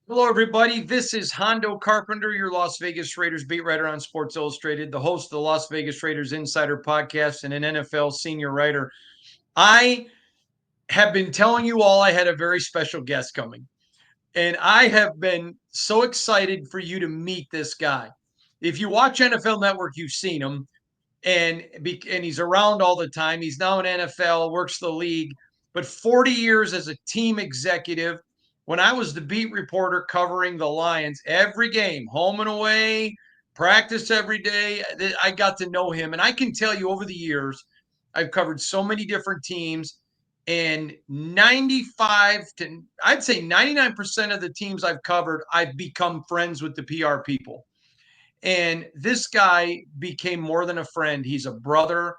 Hello, everybody. This is Hondo Carpenter, your Las Vegas Raiders beat writer on Sports Illustrated, the host of the Las Vegas Raiders Insider Podcast, and an NFL senior writer. I have been telling you all I had a very special guest coming, and I have been so excited for you to meet this guy. If you watch NFL Network, you've seen him, and he's around all the time. He's now in NFL, works the league, but 40 years as a team executive. When I was the beat reporter covering the Lions, every game, home and away, practice every day, I got to know him. And I can tell you over the years, I've covered so many different teams, and 95 to I'd say 99% of the teams I've covered, I've become friends with the PR people. And this guy became more than a friend. He's a brother.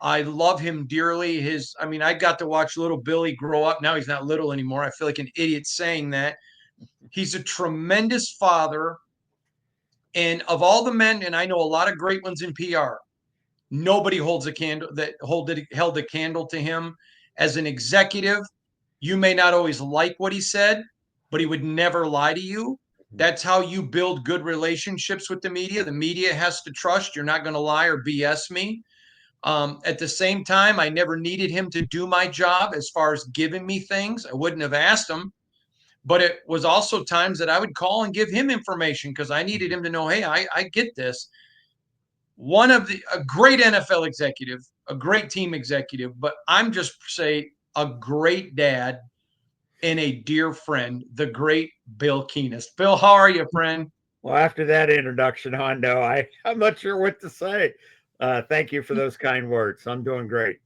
I love him dearly. I got to watch little Billy grow up. Now he's not little anymore. I feel like an idiot saying that. He's a tremendous father. And of all the men, and I know a lot of great ones in PR, nobody holds a candle that held a candle to him as an executive. You may not always like what he said, but he would never lie to you. That's how you build good relationships with the media. The media has to trust you're not going to lie or BS me. At the same time, I never needed him to do my job as far as giving me things. I wouldn't have asked him, but it was also times that I would call and give him information because I needed him to know, hey, I get this. A great NFL executive, a great team executive, but I'm just say a great dad and a dear friend, the great Bill Keenist. Bill, how are you, friend? Well, after that introduction, Hondo, I'm not sure what to say. Thank you for those kind words. I'm doing great.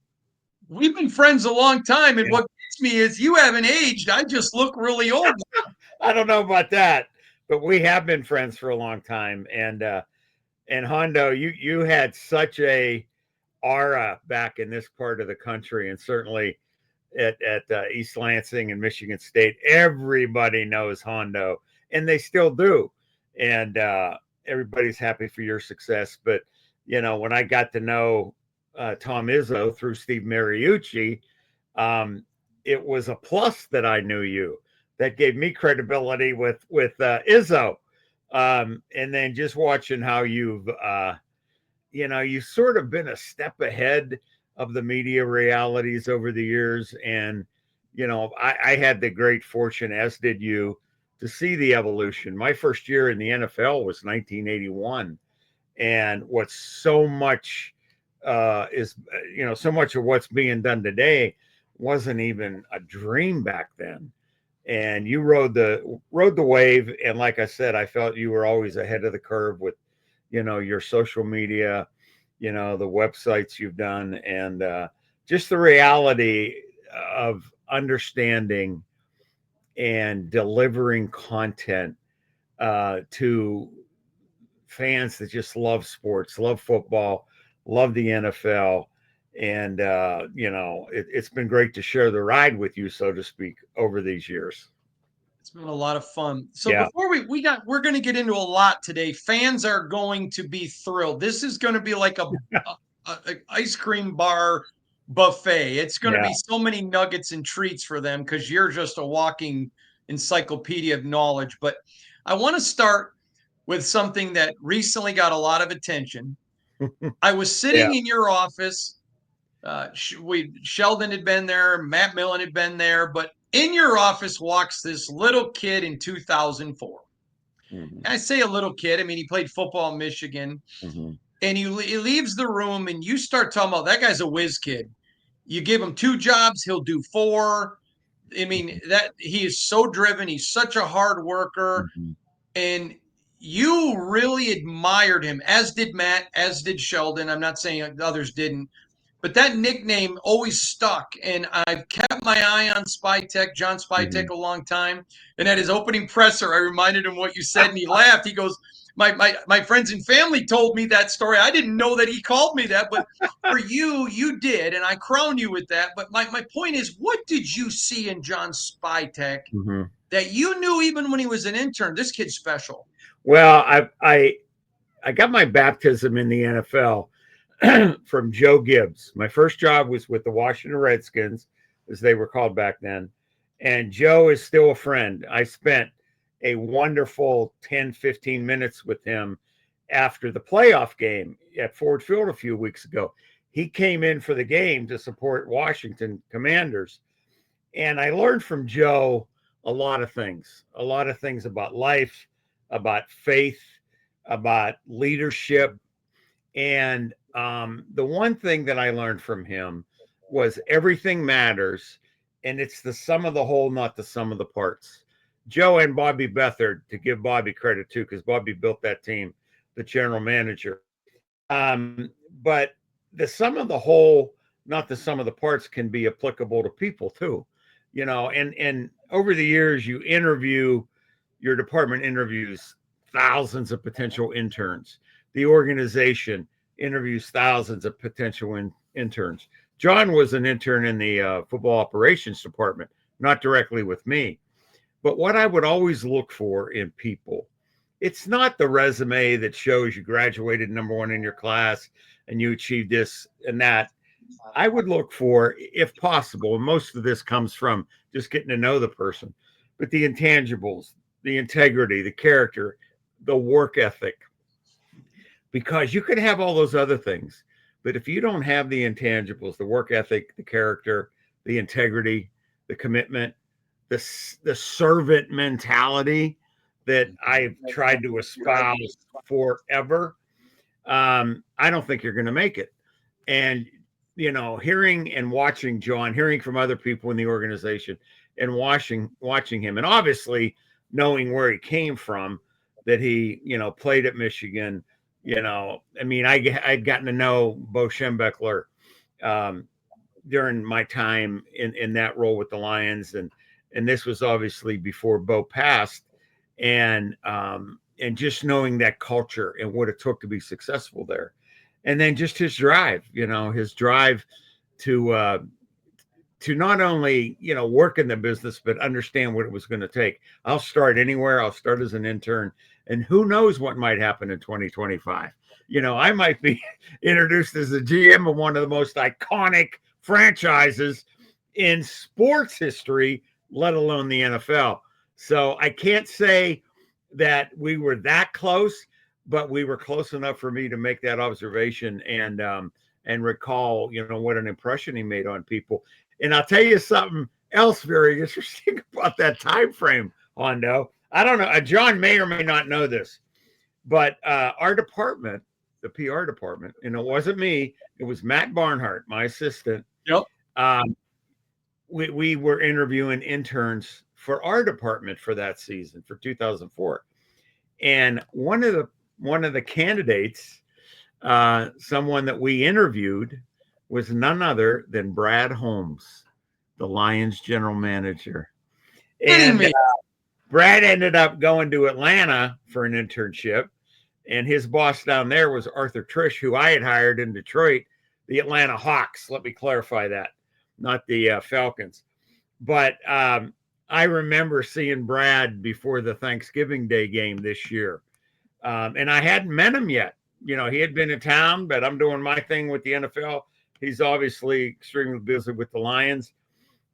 We've been friends a long time, and Yeah. what gets me is you haven't aged. I just look really old. I don't know about that, but we have been friends for a long time. And Hondo, you had such a aura back in this part of the country, and certainly at East Lansing and Michigan State. Everybody knows Hondo, and they still do. And everybody's happy for your success. But when I got to know Tom Izzo through Steve Mariucci, it was a plus that I knew you. That gave me credibility with Izzo. And then just watching how you've sort of been a step ahead of the media realities over the years. And, I had the great fortune, as did you, to see the evolution. My first year in the NFL was 1981. And what's so much so much of what's being done today wasn't even a dream back then. And you rode the wave. And like I said, I felt you were always ahead of the curve with, your social media, the websites you've done, and just the reality of understanding and delivering content to fans that just love sports, love football, love the NFL. And, it's been great to share the ride with you, so to speak, over these years. It's been a lot of fun. So Yeah. before we're going to get into a lot today. Fans are going to be thrilled. This is going to be like a ice cream bar buffet. It's going to Yeah. be so many nuggets and treats for them because you're just a walking encyclopedia of knowledge. But I want to start with something that recently got a lot of attention. I was Yeah. sitting in your office. Sheldon had been there, Matt Millen had been there, but in your office walks this little kid in 2004. Mm-hmm. I say a little kid. I mean, he played football in Michigan. Mm-hmm. And he leaves the room, and you start talking about that guy's a whiz kid. You give him 2 jobs, he'll do 4. I mean, that he is so driven. He's such a hard worker. Mm-hmm. And you really admired him, as did Matt, as did Sheldon. I'm not saying others didn't, but that nickname always stuck. And I've kept my eye on Spytek, John Mm-hmm. Spytek, a long time. And at his opening presser, I reminded him what you said, and he laughed. He goes, my friends and family told me that story. I didn't know that he called me that, but for you, you did, and I crown you with that. But my point is, what did you see in John Spytek Mm-hmm. that you knew even when he was an intern? This kid's special. Well, I got my baptism in the NFL from Joe Gibbs. My first job was with the Washington Redskins, as they were called back then. And Joe is still a friend. I spent a wonderful 10, 15 minutes with him after the playoff game at Ford Field a few weeks ago. He came in for the game to support Washington Commanders. And I learned from Joe a lot of things about life, about faith, about leadership. And the one thing that I learned from him was everything matters. And it's the sum of the whole, not the sum of the parts. Joe and Bobby Beathard, to give Bobby credit too, because Bobby built that team, the general manager. But the sum of the whole, not the sum of the parts, can be applicable to people too. And over the years, your department interviews thousands of potential interns. The organization interviews thousands of potential interns. John was an intern in the football operations department, not directly with me. But what I would always look for in people, it's not the resume that shows you graduated #1 in your class and you achieved this and that. I would look for, if possible, and most of this comes from just getting to know the person, but the intangibles, the integrity, the character, the work ethic, because you could have all those other things, but if you don't have the intangibles, the work ethic, the character, the integrity, the commitment, the servant mentality that I've tried to espouse forever, I don't think you're going to make it. And hearing and watching John, hearing from other people in the organization, and watching him, and obviously knowing where he came from, that he played at Michigan. I'd gotten to know Bo Schembechler during my time in that role with the Lions, and this was obviously before Bo passed, and just knowing that culture and what it took to be successful there. And then just his drive to not only work in the business, but understand what it was going to take. I'll start anywhere. I'll start as an intern, and who knows what might happen in 2025. I might be introduced as the GM of one of the most iconic franchises in sports history, let alone the NFL. So I can't say that we were that close, but we were close enough for me to make that observation and recall, what an impression he made on people. And I'll tell you something else very interesting about that time frame, Hondo. I don't know. John may or may not know this, but our department, the PR department, and it wasn't me, it was Matt Barnhart, my assistant. Yep. We were interviewing interns for our department for that season, for 2004. And one of the candidates, someone that we interviewed, was none other than Brad Holmes, the Lions general manager. And Brad ended up going to Atlanta for an internship, and his boss down there was Arthur Trish, who I had hired in Detroit, the Atlanta Hawks. Let me clarify that, not the Falcons. But I remember seeing Brad before the Thanksgiving Day game this year. And I hadn't met him yet. He had been in town, but I'm doing my thing with the NFL. He's obviously extremely busy with the Lions.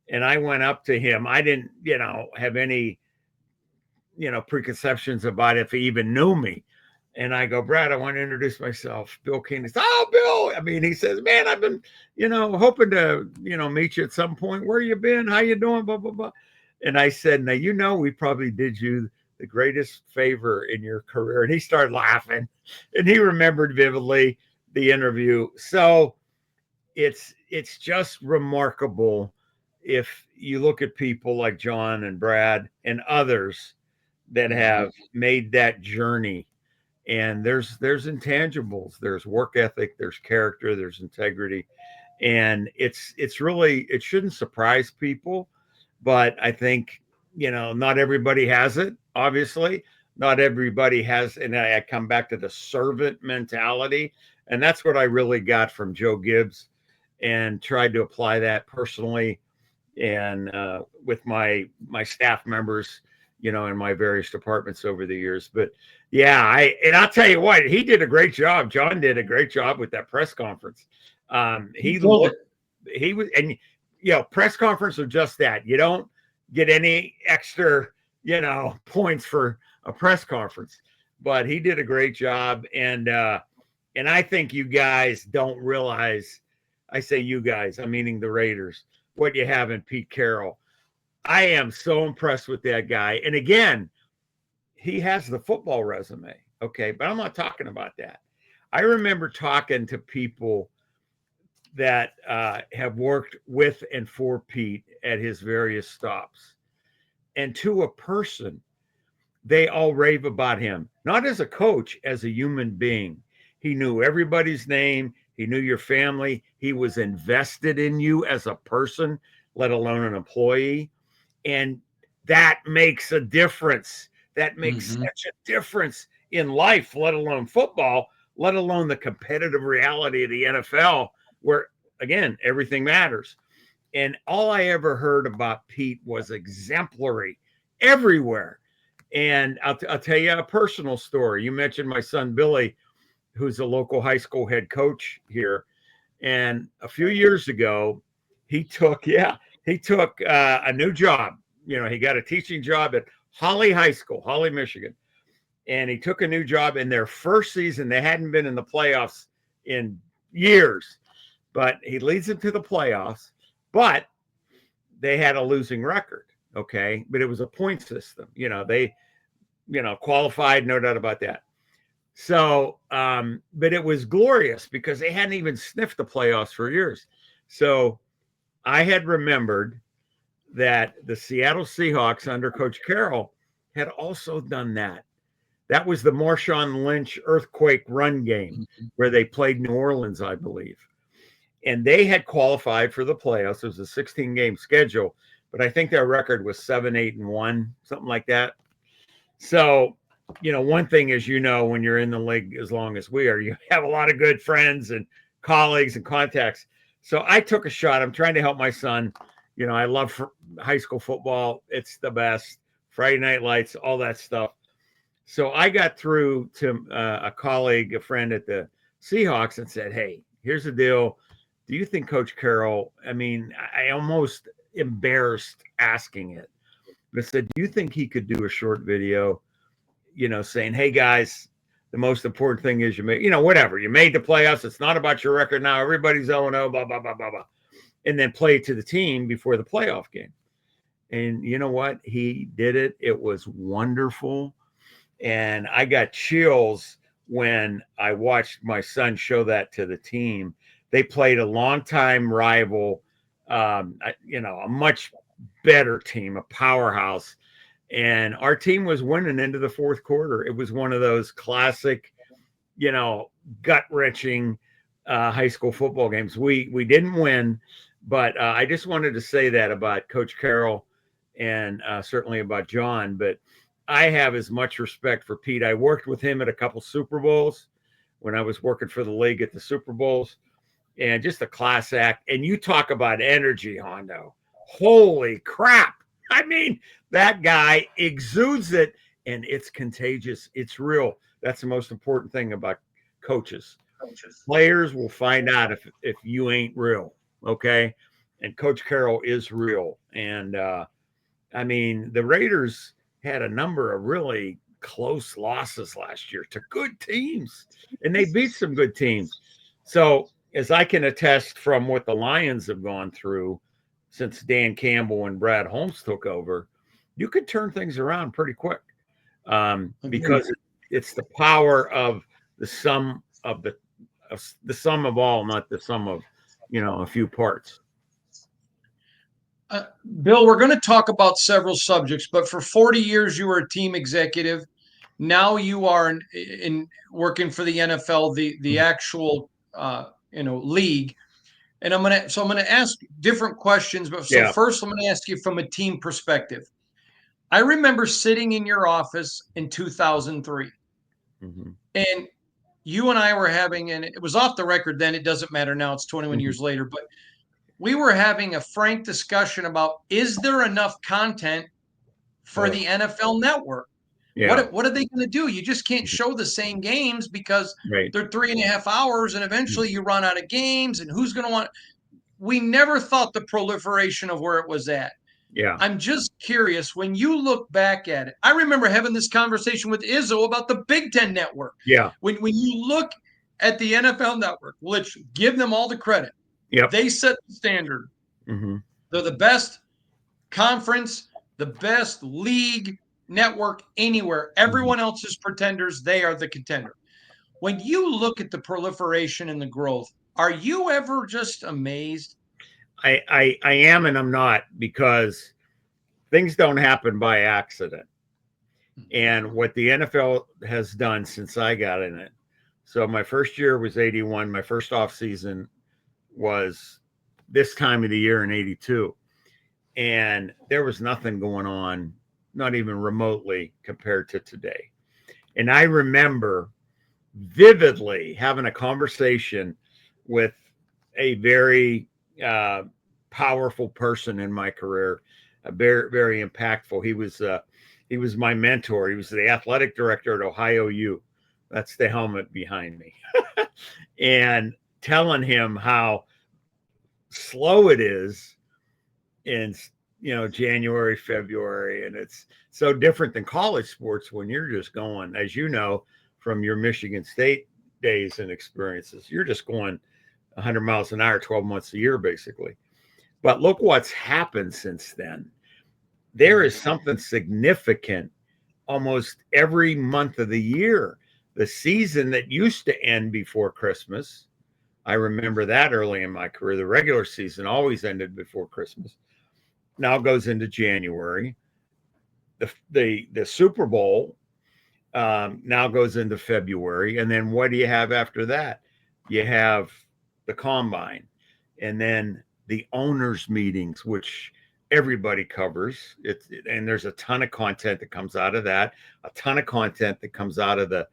And I went up to him. I didn't, have any, preconceptions about if he even knew me. And I go, Brad, I want to introduce myself. Bill Keenist. Oh, Bill. He says, man, I've been, hoping to, meet you at some point. Where you been? How you doing? Blah, blah, blah. And I said, now, we probably did you the greatest favor in your career. And he started laughing, and he remembered vividly the interview. So it's just remarkable if you look at people like John and Brad and others that have made that journey. And there's intangibles, there's work ethic, there's character, there's integrity. And it's really, it shouldn't surprise people, but I think, not everybody has it. Obviously, not everybody has. And I come back to the servant mentality. And that's what I really got from Joe Gibbs, and tried to apply that personally and with my staff members, in my various departments over the years. But yeah, I'll tell you what, he did a great job. John did a great job with that press conference. Press conference are just that. You don't get any extra points for a press conference, but he did a great job. And I think you guys don't realize, I say you guys, I'm meaning the Raiders, what you have in Pete Carroll. I am so impressed with that guy. And again, he has the football resume. Okay. But I'm not talking about that. I remember talking to people that have worked with and for Pete at his various stops. And to a person, they all rave about him, not as a coach, as a human being. He knew everybody's name. He knew your family. He was invested in you as a person, let alone an employee. And that makes a difference. That makes such a difference in life, let alone football, let alone the competitive reality of the NFL, where, again, everything matters. And all I ever heard about Pete was exemplary everywhere. And I'll tell you a personal story. You mentioned my son, Billy, who's a local high school head coach here. And a few years ago, he took a new job. He got a teaching job at Holly High School, Holly, Michigan. And he took a new job in their first season. They hadn't been in the playoffs in years, but he leads them to the playoffs. But they had a losing record. Okay. But it was a point system. They, qualified, no doubt about that. So, but it was glorious because they hadn't even sniffed the playoffs for years. So I had remembered that the Seattle Seahawks under Coach Carroll had also done that. That was the Marshawn Lynch earthquake run game where they played New Orleans, I believe. And they had qualified for the playoffs. It was a 16-game schedule, but I think their record was 7-8-1, something like that. So, one thing is, when you're in the league as long as we are, you have a lot of good friends and colleagues and contacts. So I took a shot. I'm trying to help my son. I love high school football. It's the best. Friday Night Lights, all that stuff. So I got through to a colleague, a friend at the Seahawks, and said, hey, here's the deal. Do you think Coach Carroll, I almost embarrassed asking it, but I said, do you think he could do a short video, saying, hey, guys, the most important thing is you made, whatever. You made the playoffs. It's not about your record now. Everybody's 0-0, blah, blah, blah, blah, blah. And then play it to the team before the playoff game. And you know what? He did it. It was wonderful. And I got chills when I watched my son show that to the team. They played a longtime rival, a much better team, a powerhouse. And our team was winning into the fourth quarter. It was one of those classic, gut-wrenching high school football games. We didn't win, but I just wanted to say that about Coach Carroll and certainly about John. But I have as much respect for Pete. I worked with him at a couple Super Bowls when I was working for the league at the Super Bowls, and just a class act. And you talk about energy, Hondo. Holy crap. That guy exudes it, and it's contagious. It's real. That's the most important thing about coaches. Players will find out if you ain't real, okay? And Coach Carroll is real. And, the Raiders had a number of really close losses last year to good teams, and they beat some good teams. So, as I can attest from what the Lions have gone through since Dan Campbell and Brad Holmes took over, you could turn things around pretty quick because it's the power of the sum of the sum of all, not the sum of a few parts. Bill, we're going to talk about several subjects, but for 40 years you were a team executive. Now you are in working for the NFL, the actual league. And I'm going to ask different questions, but first I'm going to ask you from a team perspective. I remember sitting in your office in 2003, and you and I were having, and it was off the record then, it doesn't matter now, it's 21 years later, but we were having a frank discussion about, is there enough content for the NFL network? Yeah. What are they going to do? You just can't show the same games because they're 3.5 hours, and eventually you run out of games, and who's going to want? We never thought the proliferation of where it was at. Yeah. I'm just curious, when you look back at it, I remember having this conversation with Izzo about the Big Ten Network. Yeah. When you look at the NFL Network, which give them all the credit, Yep. they set the standard. Mm-hmm. They're the best conference, the best league network anywhere. Mm-hmm. Everyone else is pretenders. They are the contender. When you look at the proliferation and the growth, are you ever just amazed? I am and I'm not, because things don't happen by accident. And what the NFL has done since I got in it. So my first year was 81. My first off season was this time of the year in 82. And there was nothing going on, not even remotely compared to today. And I remember vividly having a conversation with a very powerful person in my career, very very impactful. He was my mentor. He was the athletic director at Ohio U. That's the helmet behind me, and telling him how slow it is in January, February, and it's so different than college sports when you're just going, as you know from your Michigan State days and experiences, you're just going 100 miles an hour 12 months a year basically. But look what's happened since then. There is something significant almost every month of the year. The season that used to end before Christmas, I remember that early in my career, the regular season always ended before Christmas, now goes into January. The Super Bowl now goes into February, and then what do you have after that? You have the combine, and then the owners' meetings, which everybody covers. And there's a ton of content that comes out of that, a ton of content that comes out of the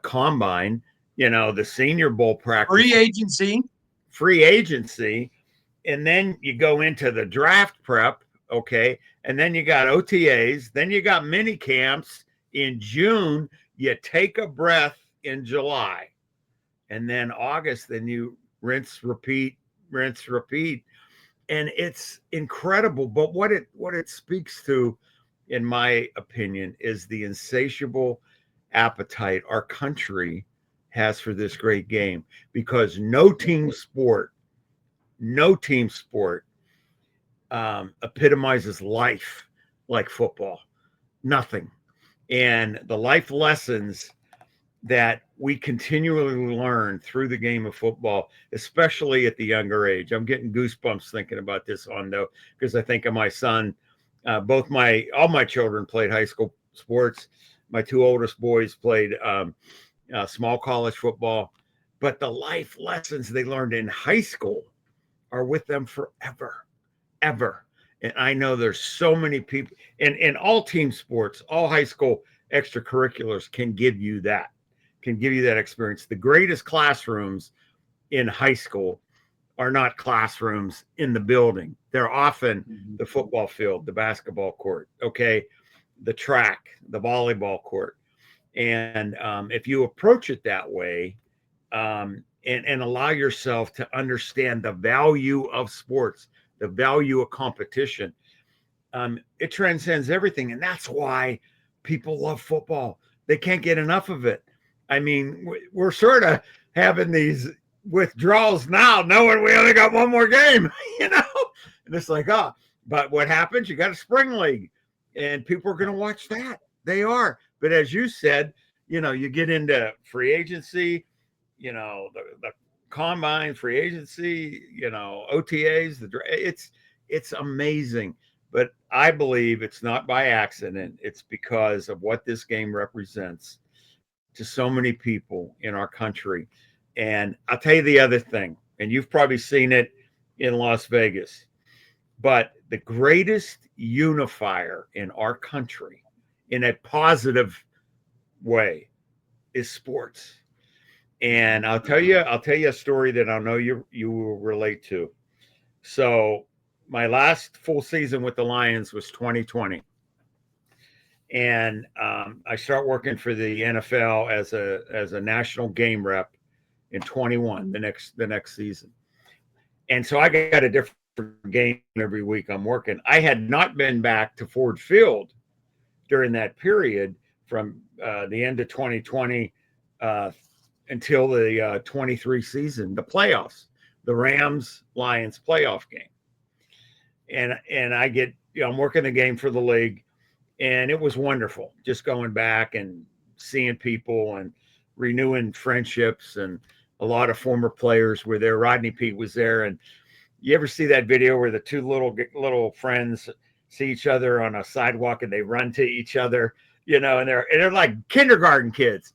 combine. The Senior Bowl practice, free agency, and then you go into the draft prep, okay, and then you got OTAs, then you got mini camps in June, you take a breath in July, and then August, then you rinse, repeat, and it's incredible. But what it speaks to, in my opinion, is the insatiable appetite our country has for this great game, because no team sport epitomizes life like football. Nothing. And the life lessons that we continually learn through the game of football, especially at the younger age. I'm getting goosebumps thinking about this, Hondo, because I think of my son. All my children played high school sports. My two oldest boys played small college football, but the life lessons they learned in high school are with them forever, ever. And I know there's so many people in all team sports, all high school extracurriculars can give you that experience. The greatest classrooms in high school are not classrooms in the building. They're often the football field, the basketball court, okay, the track, the volleyball court. And if you approach it that way, and allow yourself to understand the value of sports, the value of competition, it transcends everything. And that's why people love football. They can't get enough of it. I mean, we're sort of having these withdrawals now, knowing we only got one more game, and it's like, but what happens? You got a spring league, and people are going to watch that. They are. But as you said, you get into free agency, the combine, free agency, OTAs, it's amazing. But I believe it's not by accident. It's because of what this game represents to so many people in our country. And I'll tell you the other thing, and you've probably seen it in Las Vegas, but the greatest unifier in our country in a positive way is sports. And I'll tell you a story that I know you will relate to. So my last full season with the Lions was 2020. And I start working for the NFL as a national game rep in 21, the next season. And so I got a different game every week I'm working. I had not been back to Ford Field during that period from the end of 2020 until the 23 season, the playoffs, the Rams Lions playoff game. And I get, I'm working the game for the league, and it was wonderful just going back and seeing people and renewing friendships. And a lot of former players were there. Rodney Pete was there. And you ever see that video where the two little friends see each other on a sidewalk and they run to each other, and they're like kindergarten kids.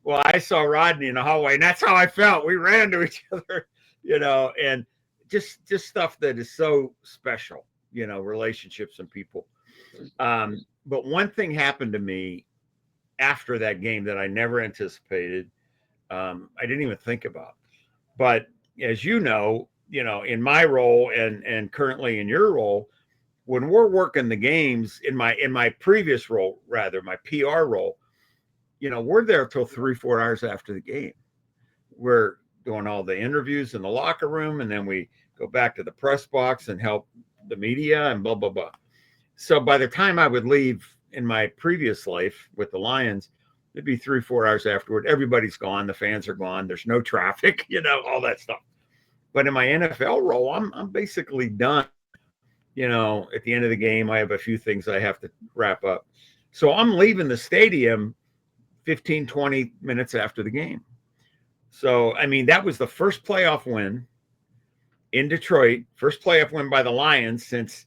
Well, I saw Rodney in the hallway, and that's how I felt. We ran to each other, and just stuff that is so special, relationships and people. But one thing happened to me after that game that I never anticipated. I didn't even think about. But as you know, in my role and currently in your role, when we're working the games in my previous role, rather my PR role, we're there till 3-4 hours after the game. We're doing all the interviews in the locker room, and then we go back to the press box and help the media and blah, blah, blah. So by the time I would leave in my previous life with the Lions, it'd be 3-4 hours afterward. Everybody's gone. The fans are gone. There's no traffic, all that stuff. But in my NFL role, I'm basically done. At the end of the game, I have a few things I have to wrap up. So I'm leaving the stadium 15, 20 minutes after the game. So, that was the first playoff win in Detroit, first playoff win by the Lions since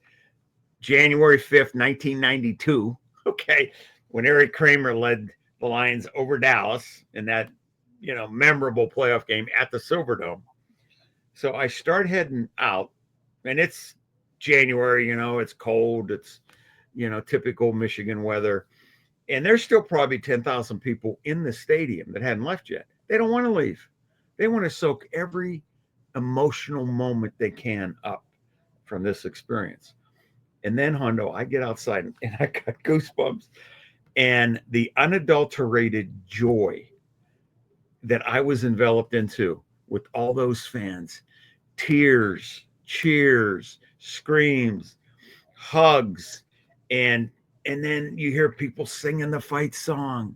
January 5th, 1992. Okay. When Eric Kramer led the Lions over Dallas in that, memorable playoff game at the Silverdome. So I start heading out, and it's January, it's cold. It's, typical Michigan weather. And there's still probably 10,000 people in the stadium that hadn't left yet. They don't want to leave. They want to soak every emotional moment they can up from this experience. And then, Hondo, I get outside and I got goosebumps. And the unadulterated joy that I was enveloped into with all those fans, tears, cheers, screams, hugs, and then you hear people singing the fight song,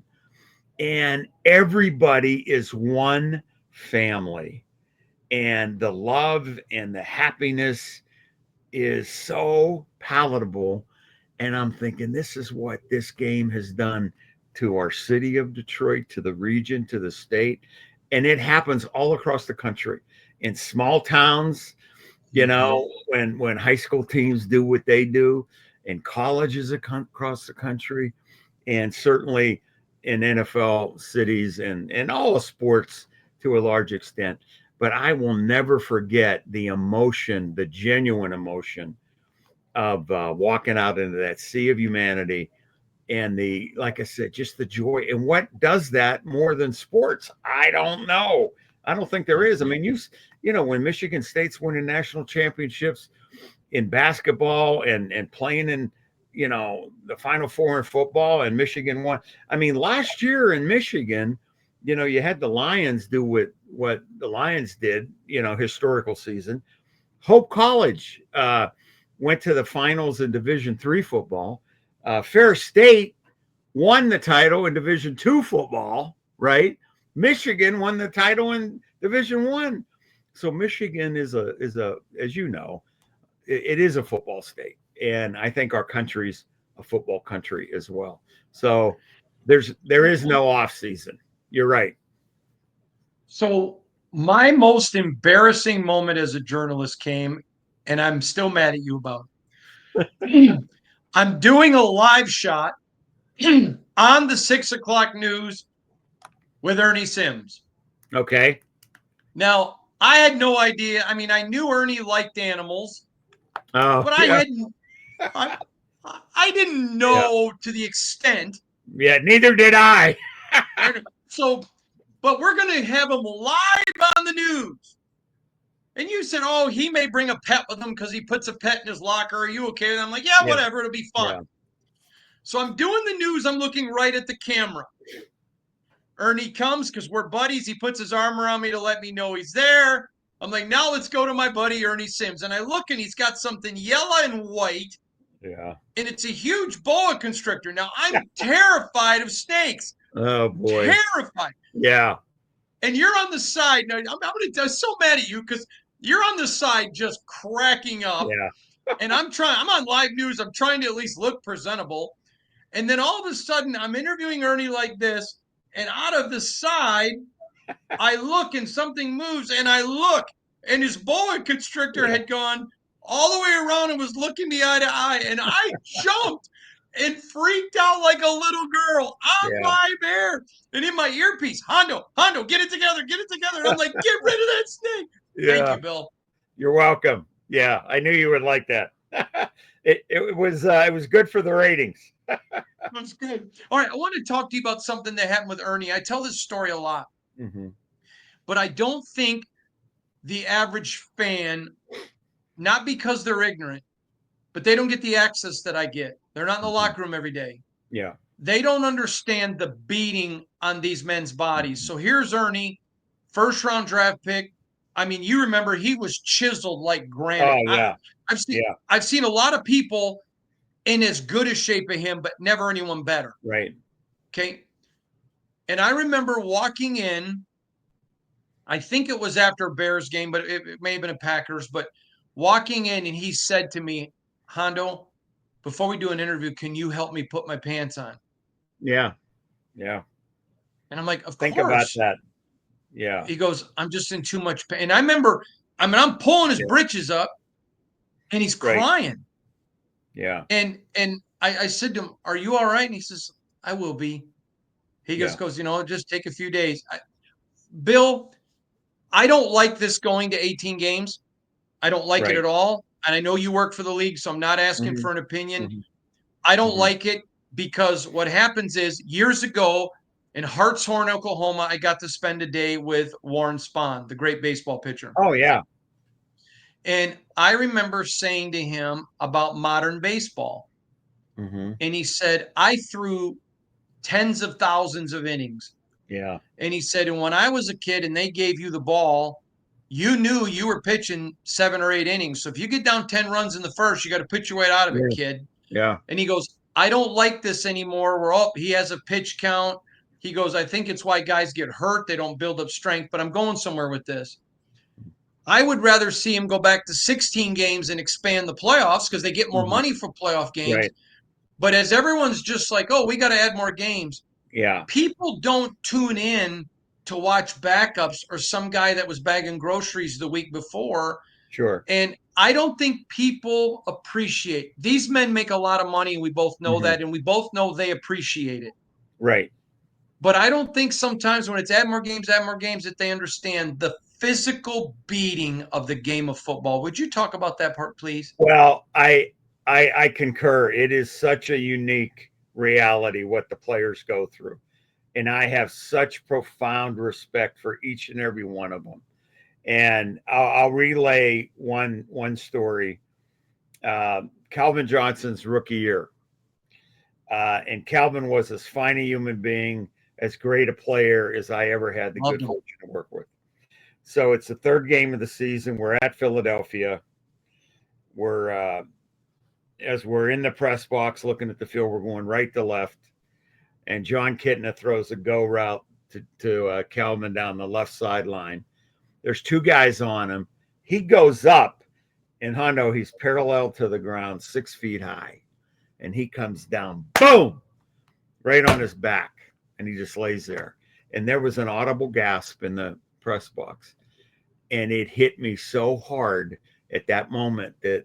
and everybody is one family, and the love and the happiness is so palatable. And I'm thinking, this is what this game has done to our city of Detroit, to the region, to the state. And it happens all across the country in small towns, when high school teams do what they do, in colleges across the country, and certainly in NFL cities and all sports to a large extent. But I will never forget the emotion, the genuine emotion of walking out into that sea of humanity, and like I said, just the joy. And what does that more than sports? I don't know. I don't think there is. When Michigan State's winning national championships in basketball and playing in, the Final Four in football, and Michigan won. Last year in Michigan, you had the Lions do what the Lions did, historical season. Hope College went to the finals in Division III football. Fair State won the title in Division II football, right? Michigan won the title in Division I. So Michigan is as you know, it is a football state. And I think our country's a football country as well. So there is no off season. You're right. So my most embarrassing moment as a journalist came, and I'm still mad at you about it. I'm doing a live shot on the 6 o'clock news with Ernie Sims. Okay. Now, I had no idea. I knew Ernie liked animals, but I didn't know to the extent. Yeah, neither did I. But we're going to have him live on the news. And you said, oh, he may bring a pet with him because he puts a pet in his locker. Are you okay? And I'm like, yeah, whatever. It'll be fun. Yeah. So I'm doing the news. I'm looking right at the camera. Ernie comes because we're buddies. He puts his arm around me to let me know he's there. I'm like, now let's go to my buddy Ernie Sims. And I look and he's got something yellow and white. Yeah. And it's a huge boa constrictor. Now I'm terrified of snakes. Oh boy. Terrified. Yeah. And you're on the side. Now I'm so mad at you because you're on the side just cracking up. Yeah. And I'm on live news. I'm trying to at least look presentable. And then all of a sudden I'm interviewing Ernie like this. And out of the side, I look and something moves and I look and his boa constrictor had gone all the way around and was looking me eye to eye. And I jumped and freaked out like a little girl on my bear and in my earpiece. Hondo, get it together. And I'm like, get rid of that snake. Thank you, Bill. You're welcome. Yeah, I knew you would like that. it was good for the ratings. That's good. All right, I want to talk to you about something that happened with Ernie. I tell this story a lot, but I don't think the average fan, not because they're ignorant, but they don't get the access that I get. They're not in the locker room every day. Yeah. They don't understand the beating on these men's bodies. So here's Ernie, first round draft pick. I mean, you remember he was chiseled like granite. Oh yeah. I've seen a lot of people in as good a shape as him, but never anyone better. Right. Okay. And I remember walking in, I think it was after a Bears game, but it may have been a Packers, but walking in and he said to me, Hondo, before we do an interview, can you help me put my pants on? Yeah. Yeah. And I'm like, of Think course. about that. Yeah. He goes, I'm just in too much pain. And I remember, I'm pulling his britches up and he's crying. Yeah. And I said to him, are you all right? And he says, I will be. He just goes, just take a few days. Bill, I don't like this going to 18 games. I don't like it at all. And I know you work for the league, so I'm not asking for an opinion. I don't like it because what happens is years ago in Hartshorn, Oklahoma, I got to spend a day with Warren Spahn, the great baseball pitcher. Oh, yeah. And I remember saying to him about modern baseball. And he said, I threw tens of thousands of innings. Yeah. And he said, and when I was a kid and they gave you the ball, you knew you were pitching 7 or 8 innings. So if you get down 10 runs in the first, you got to pitch your way out of it, kid. Yeah. And he goes, I don't like this anymore. He has a pitch count. He goes, I think it's why guys get hurt. They don't build up strength, but I'm going somewhere with this. I would rather see him go back to 16 games and expand the playoffs because they get more money for playoff games. Right. But as everyone's just like, oh, we got to add more games. Yeah. People don't tune in to watch backups or some guy that was bagging groceries the week before. Sure. And I don't think people appreciate. These men make a lot of money. We both know that, and we both know they appreciate it. Right. But I don't think sometimes when it's add more games, that they understand the physical beating of the game of football. Would you talk about that part, please? Well, I concur. It is such a unique reality what the players go through. And I have such profound respect for each and every one of them. And I'll relay one story. Calvin Johnson's rookie year. And Calvin was as fine a human being, as great a player as I ever had the good fortune to work with. So it's the third game of the season. We're at Philadelphia. As we're in the press box looking at the field, we're going right to left. And John Kitna throws a go route to Calvin down the left sideline. There's 2 guys on him. He goes up, and Hondo, he's parallel to the ground, 6 feet high. And he comes down, boom, right on his back. And he just lays there. And there was an audible gasp in the press box. And it hit me so hard at that moment that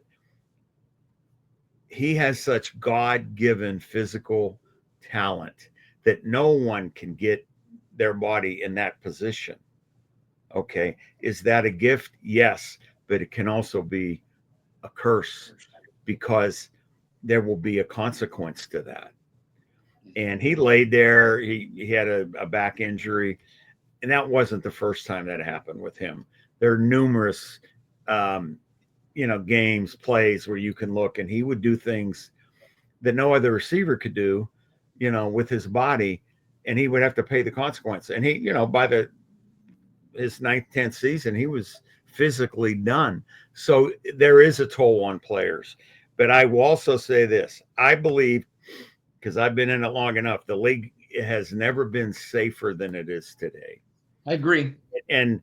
he has such God-given physical talent that no one can get their body in that position. Okay. Is that a gift? Yes. But it can also be a curse because there will be a consequence to that. And he laid there. He had a back injury. And that wasn't the first time that happened with him. There are numerous, games, plays where you can look, and he would do things that no other receiver could do, with his body, and he would have to pay the consequence. And he, by his 9th, 10th season, he was physically done. So there is a toll on players. But I will also say this: I believe, because I've been in it long enough, the league has never been safer than it is today. I agree. And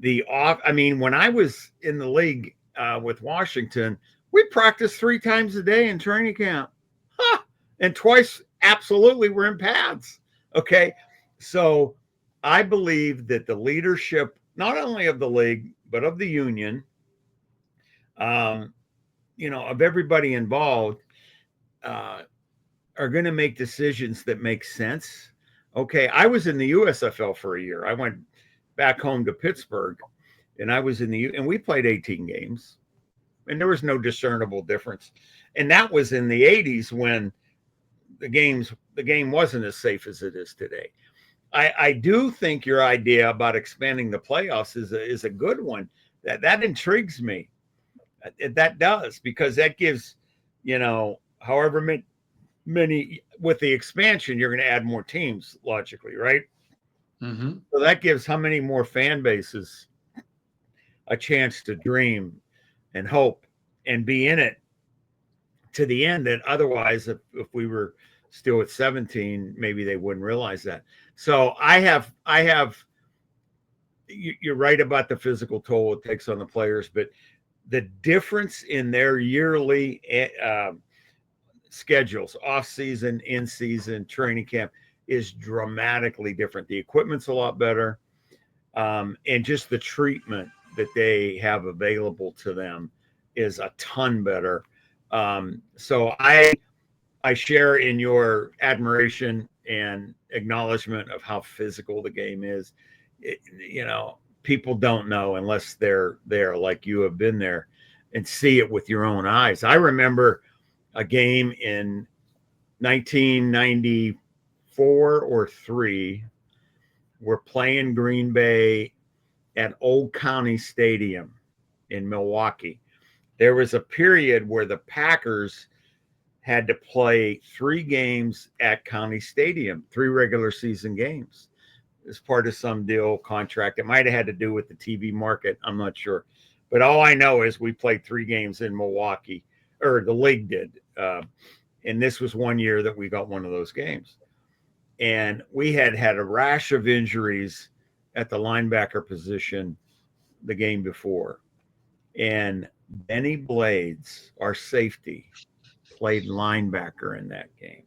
I mean, when I was in the league with Washington, we practiced 3 times a day in training camp, huh. And twice absolutely we're in pads. Okay, so I believe that the leadership, not only of the league but of the union, um, of everybody involved, uh, are going to make decisions that make sense. Okay, I was in the USFL for a year. I went back home to Pittsburgh, and I was in and we played 18 games, and there was no discernible difference. And that was in the 80s when the game wasn't as safe as it is today. I do think your idea about expanding the playoffs is a good one. That intrigues me. That does, because that gives, however many with the expansion, you're going to add more teams logically, right? Mm-hmm. So that gives how many more fan bases a chance to dream and hope and be in it to the end, that otherwise, if we were still at 17, maybe they wouldn't realize that. So you're right about the physical toll it takes on the players, but the difference in their yearly schedules, off season, in season, training camp, is dramatically different. The equipment's a lot better, and just the treatment that they have available to them is a ton better. So I share in your admiration and acknowledgement of how physical the game is. People don't know unless they're there, like you have been there, and see it with your own eyes. I remember a game in 1994 or 3. We're playing Green Bay at Old County Stadium in Milwaukee. There was a period where the Packers had to play 3 games at County Stadium, 3 regular season games, as part of some deal contract. It might have had to do with the TV market. I'm not sure. But all I know is we played 3 games in Milwaukee, or the league did. And this was one year that we got one of those games. And we had a rash of injuries at the linebacker position the game before. And Benny Blades, our safety, played linebacker in that game.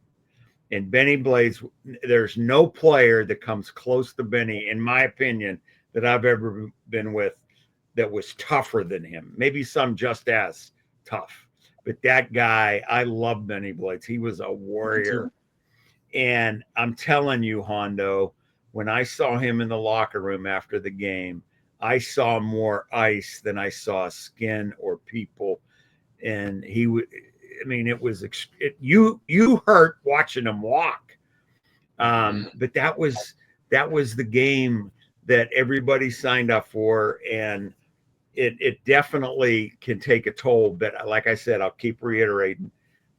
And Benny Blades, there's no player that comes close to Benny, in my opinion, that I've ever been with that was tougher than him. Maybe some just as tough. But that guy, I love Benny Blades. He was a warrior. And I'm telling you, Hondo, when I saw him in the locker room after the game, I saw more ice than I saw skin or people. And he would, I mean, you hurt watching him walk. But that was the game that everybody signed up for, and it definitely can take a toll. But like I said, I'll keep reiterating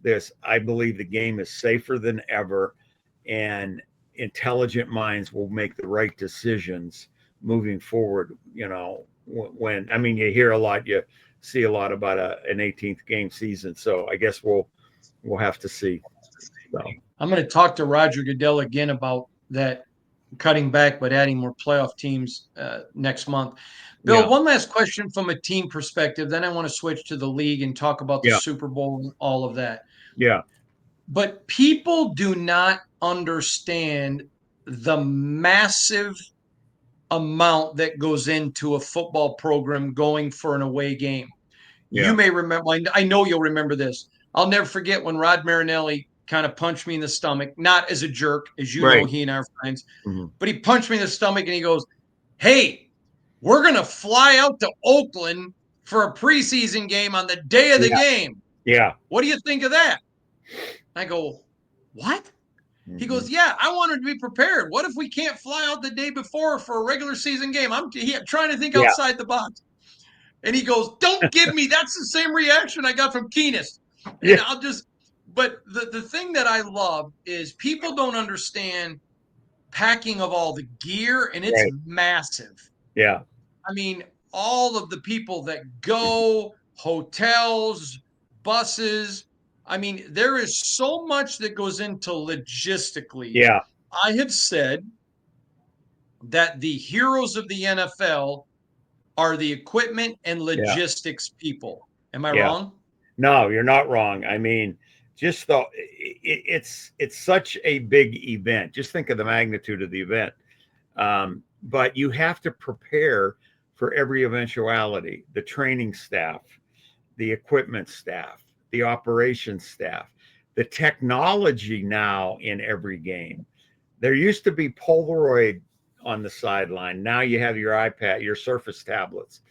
this. I believe the game is safer than ever, and intelligent minds will make the right decisions moving forward. When you hear a lot, you see a lot about an 18th game season. So I guess we'll have to see. So I'm going to talk to Roger Goodell again about that, cutting back but adding more playoff teams next month. Bill, yeah, one last question from a team perspective. Then I want to switch to the league and talk about the yeah, Super Bowl and all of that. yeah, But people do not understand the massive amount that goes into a football program going for an away game. You yeah. may remember, I know you'll remember this. I'll never forget when Rod Marinelli kind of punched me in the stomach, not as a jerk, as you know, Right. he and I are friends, Mm-hmm. but he punched me in the stomach and he goes, "Hey, we're going to fly out to Oakland for a preseason game on the day of the Yeah. game. Yeah. What do you think of that?" I go, "What?" He Mm-hmm. goes, "Yeah, I wanted to be prepared. What if we can't fly out the day before for a regular season game? I'm trying to think Yeah. outside the box." And he goes, "Don't give me, that's the same reaction I got from Keenist." And Yeah. but the thing that I love is people don't understand packing of all the gear, and it's Right. massive. Yeah. I mean, all of the people that go, hotels, buses. I mean, there is so much that goes into logistically. Yeah, I have said that the heroes of the NFL are the equipment and yeah, logistics people. Am I yeah. wrong? No, you're not wrong. I mean, just it's such a big event. Just think of the magnitude of the event. But you have to prepare for every eventuality. The training staff, the equipment staff, the operations staff, the technology now in every game. There used to be Polaroid on the sideline. Now you have your iPad, your Surface tablets.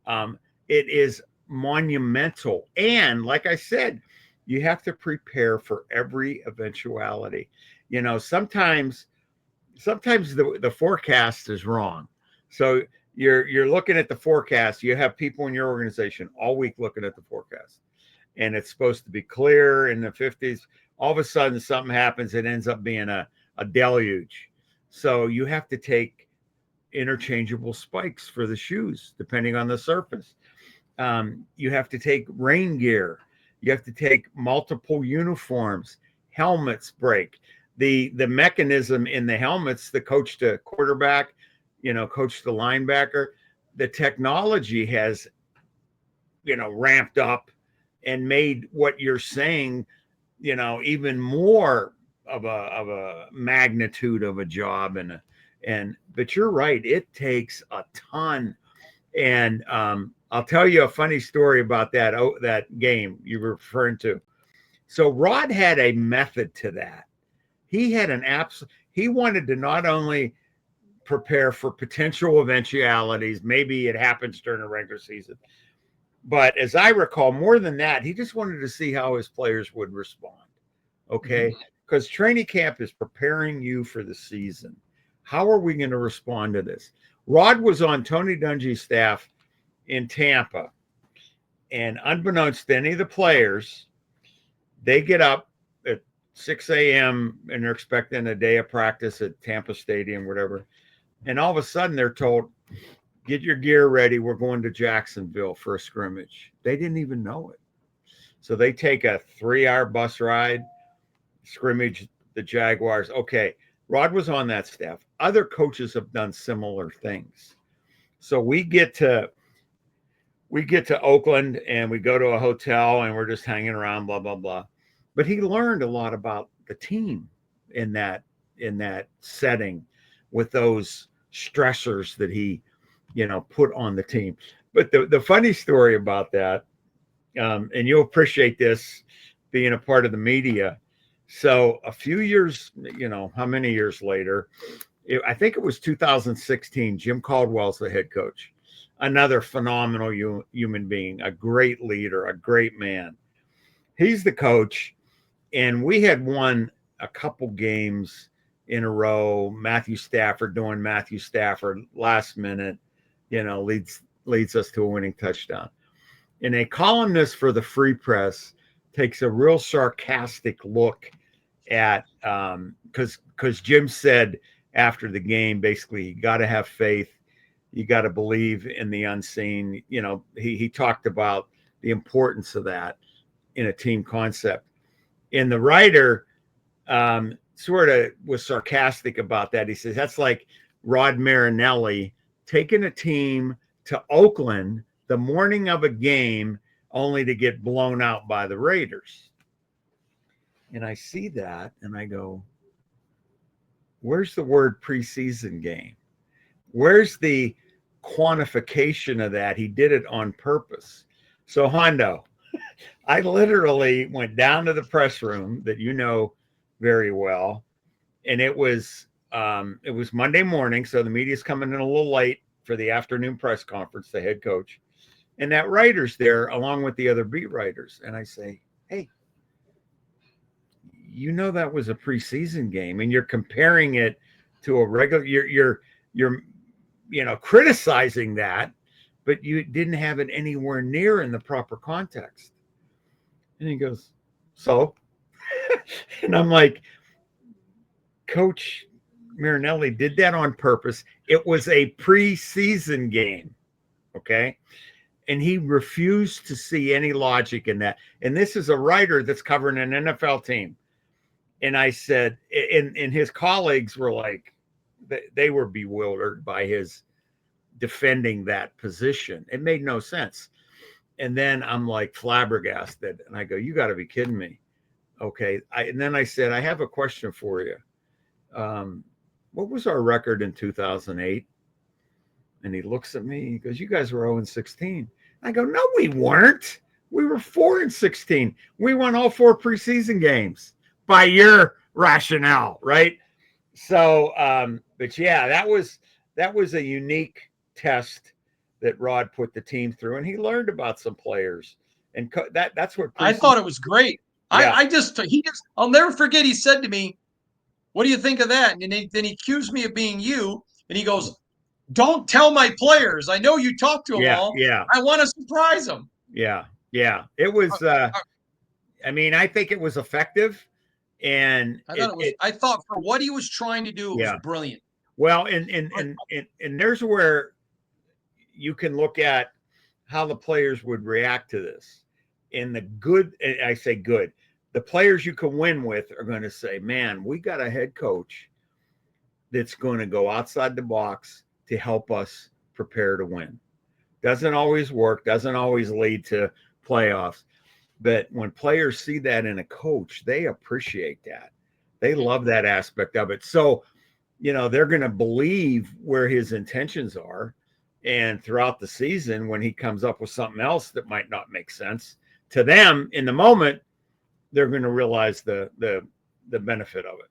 It is monumental. And like I said, you have to prepare for every eventuality. You know, sometimes the forecast is wrong. So you're looking at the forecast. You have people in your organization all week looking at the forecast, and it's supposed to be clear in the 50s. All of a sudden, something happens. It ends up being a deluge. So you have to take interchangeable spikes for the shoes, depending on the surface. You have to take rain gear. You have to take multiple uniforms. Helmets break. The mechanism in the helmets, the coach to quarterback, coach to linebacker, the technology has ramped up and made what you're saying even more of a magnitude of a job. And but you're right, it takes a ton. And I'll tell you a funny story about that game you were referring to. So Rod had a method to that. He had he wanted to not only prepare for potential eventualities, maybe it happens during the regular season, but as I recall, more than that, he just wanted to see how his players would respond. Okay. Because training camp is preparing you for the season. How are we going to respond to this? Rod was on Tony Dungy's staff in Tampa, and unbeknownst to any of the players, they get up at 6 a.m. and they're expecting a day of practice at Tampa Stadium, whatever. And all of a sudden they're told, get your gear ready. We're going to Jacksonville for a scrimmage. They didn't even know it. So they take a 3-hour bus ride, scrimmage the Jaguars. Okay. Rod was on that staff. Other coaches have done similar things. So we get to Oakland and we go to a hotel and we're just hanging around, blah, blah, blah. But he learned a lot about the team in that setting with those stressors that he, put on the team. But the funny story about that, and you'll appreciate this being a part of the media. So a few years, how many years later, I think it was 2016, Jim Caldwell's the head coach. Another phenomenal human being, a great leader, a great man. He's the coach, and we had won a couple games in a row. Matthew Stafford doing Matthew Stafford last minute, leads us to a winning touchdown. And a columnist for the Free Press takes a real sarcastic look at because Jim said after the game, basically, you got to have faith. You got to believe in the unseen. He talked about the importance of that in a team concept. And the writer sort of was sarcastic about that. He says, that's like Rod Marinelli taking a team to Oakland the morning of a game only to get blown out by the Raiders. And I see that and I go, where's the word preseason game? Where's the quantification of that? He did it on purpose. So Hondo, I literally went down to the press room that you know very well, and it was Monday morning, so the media's coming in a little late for the afternoon press conference, the head coach, and that writer's there along with the other beat writers, and I say, hey, that was a preseason game, and you're comparing it to a regular. You're criticizing that, but you didn't have it anywhere near in the proper context. And he goes, so? And I'm like, Coach Marinelli did that on purpose. It was a preseason game. Okay. And he refused to see any logic in that. And this is a writer that's covering an NFL team. And I said, and his colleagues were like, they were bewildered by his defending that position. It made no sense. And then I'm like flabbergasted. And I go, you got to be kidding me. Okay. And then I said, I have a question for you. What was our record in 2008? And he looks at me. He goes, you guys were 0-16. I go, no, we weren't. We were 4-16. We won all 4 preseason games by your rationale, right? So, but yeah, that was a unique test that Rod put the team through, and he learned about some players, and that's what I thought it was great. Yeah. I'll never forget. He said to me, "What do you think of that?" And then he accused me of being you, and he goes, "Don't tell my players. I know you talked to them all. Yeah. I want to surprise them." Yeah. It was. I mean, I think it was effective, and I thought for what he was trying to do, it was brilliant. Well, and there's where you can look at how the players would react to this. In the good, I say good, the players you can win with are going to say, man, we got a head coach that's going to go outside the box to help us prepare to win. Doesn't always work, doesn't always lead to playoffs. But when players see that in a coach, they appreciate that. They love that aspect of it. So, they're going to believe where his intentions are. And throughout the season, when he comes up with something else that might not make sense to them in the moment, they're going to realize the benefit of it.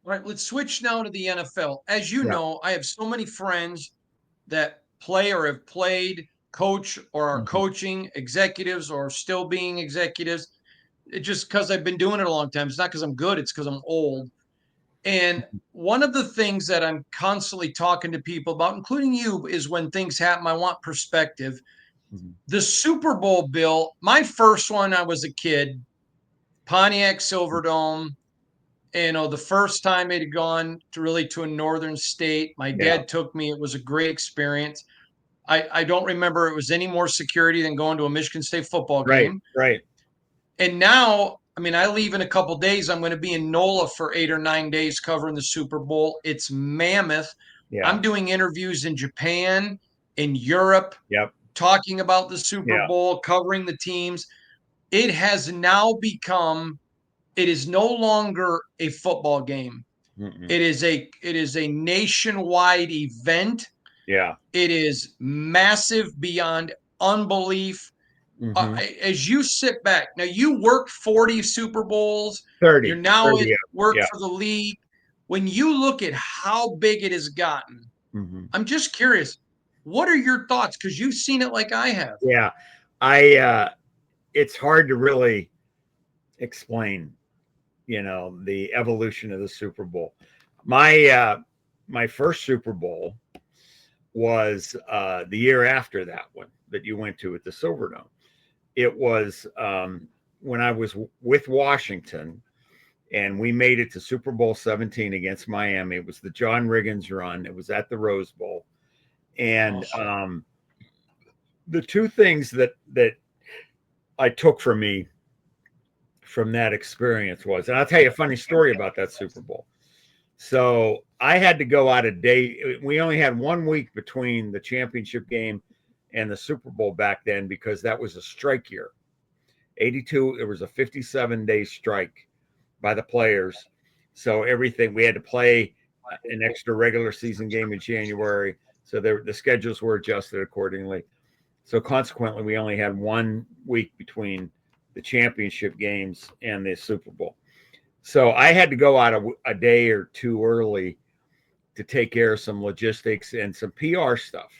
All right, let's switch now to the NFL. As you know, I have so many friends that play or have played, coach or are coaching, executives or still being executives. It's just because I've been doing it a long time. It's not because I'm good, it's because I'm old. And one of the things that I'm constantly talking to people about, including you, is when things happen, I want perspective. The Super Bowl, Bill, my first one, I was a kid, Pontiac Silverdome. The first time it had gone to a northern state, my dad took me. It was a great experience. I don't remember it was any more security than going to a Michigan State football game. Right. And now, I mean, I leave in a couple days. I'm going to be in NOLA for 8 or 9 days covering the Super Bowl. It's mammoth. Yeah. I'm doing interviews in Japan, in Europe, Yep. talking about the Super Bowl, covering the teams. It has now become, it is no longer a football game. It is a nationwide event. Yeah. It is massive beyond unbelief. As you sit back, now you worked 40 Super Bowls. 30. You're now 30, at work for the league. When you look at how big it has gotten, I'm just curious, what are your thoughts? Because you've seen it like I have. Yeah. It's hard to really explain, the evolution of the Super Bowl. My first Super Bowl was the year after that one that you went to at the Silverdome. It was when I was with Washington, and we made it to Super Bowl 17 against Miami. It was the John Riggins run. It was at the Rose Bowl. And the two things that I took from that experience was, and I'll tell you a funny story about that Super Bowl. So I had to go out a day. We only had 1 week between the championship game and the Super Bowl back then, because that was a strike year. 82, it was a 57-day strike by the players. So we had to play an extra regular season game in January. So the schedules were adjusted accordingly. So consequently, we only had 1 week between the championship games and the Super Bowl. So I had to go out a day or two early to take care of some logistics and some PR stuff.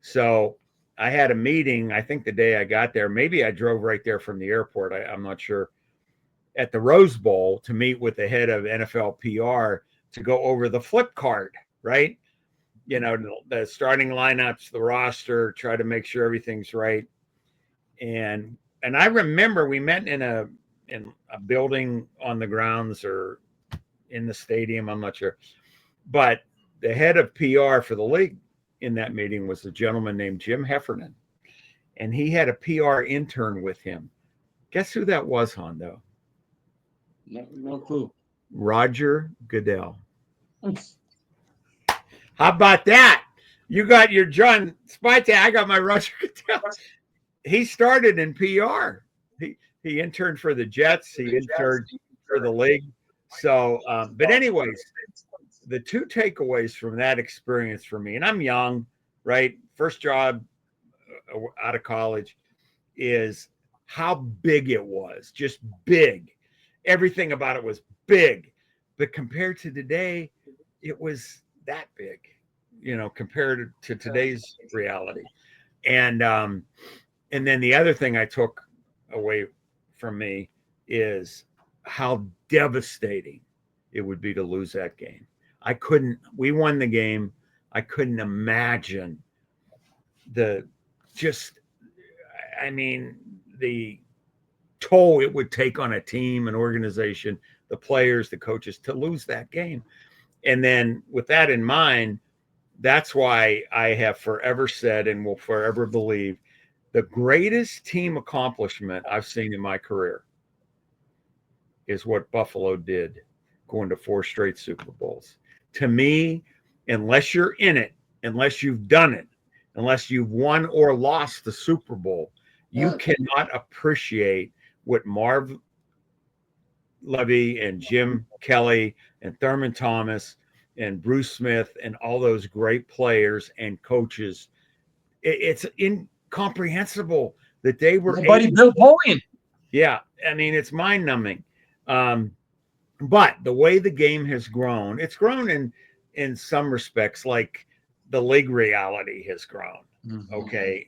So I had a meeting, I think the day I got there. Maybe I drove right there from the airport. I'm not sure. At the Rose Bowl to meet with the head of NFL PR to go over the flip card, right? The starting lineups, the roster, try to make sure everything's right. And I remember we met in a building on the grounds or in the stadium, I'm not sure. But the head of PR for the league in that meeting was a gentleman named Jim Heffernan, and he had a PR intern with him. Guess who that was, Hondo? No clue. Roger Goodell. How about that? You got your John Spytek. I got my Roger Goodell. He started in PR. He interned for the Jets. He interned for the league. So, but anyways, the two takeaways from that experience for me, and I'm young, right? First job out of college, is how big it was. Just big. Everything about it was big. But compared to today, it was that big, compared to today's reality. And then the other thing I took away from me is how devastating it would be to lose that game. We won the game. I couldn't imagine the toll it would take on a team, an organization, the players, the coaches to lose that game. And then with that in mind, that's why I have forever said and will forever believe the greatest team accomplishment I've seen in my career is what Buffalo did, going to 4 straight Super Bowls. To me, unless you're in it, unless you've done it, unless you've won or lost the Super Bowl, you cannot appreciate what Marv Levy and Jim Kelly and Thurman Thomas and Bruce Smith and all those great players and coaches. It's incomprehensible that they were. My buddy Bill Polian. Yeah, I mean, it's mind-numbing. But the way the game has grown, it's grown in some respects like the league reality has grown. Mm-hmm. Okay,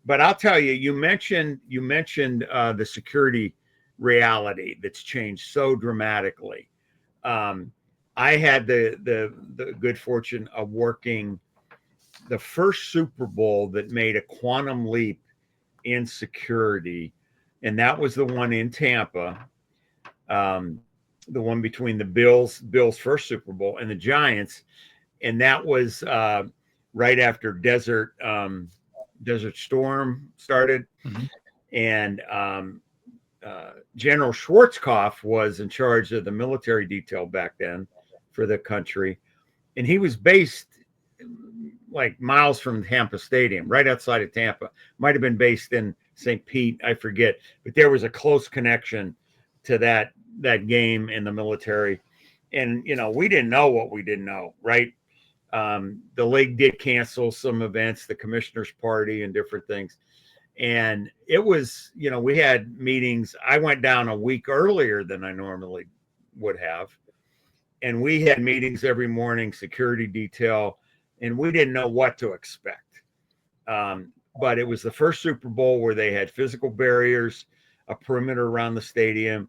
but I'll tell you, you mentioned the security reality that's changed so dramatically. I had the good fortune of working the first Super Bowl that made a quantum leap in security, and that was the one in Tampa, the one between the Bills' first Super Bowl and the Giants, and that was right after Desert Storm started, mm-hmm. And General Schwarzkopf was in charge of the military detail back then for the country, and he was based like miles from Tampa Stadium, right outside of Tampa. Might have been based in St. Pete, I forget, but there was a close connection to that game in the military. And we didn't know what we didn't know, right? The league did cancel some events, the commissioner's party and different things. And it was, we had meetings. I went down a week earlier than I normally would have. And we had meetings every morning, security detail, and we didn't know what to expect. But it was the first Super Bowl where they had physical barriers, a perimeter around the stadium,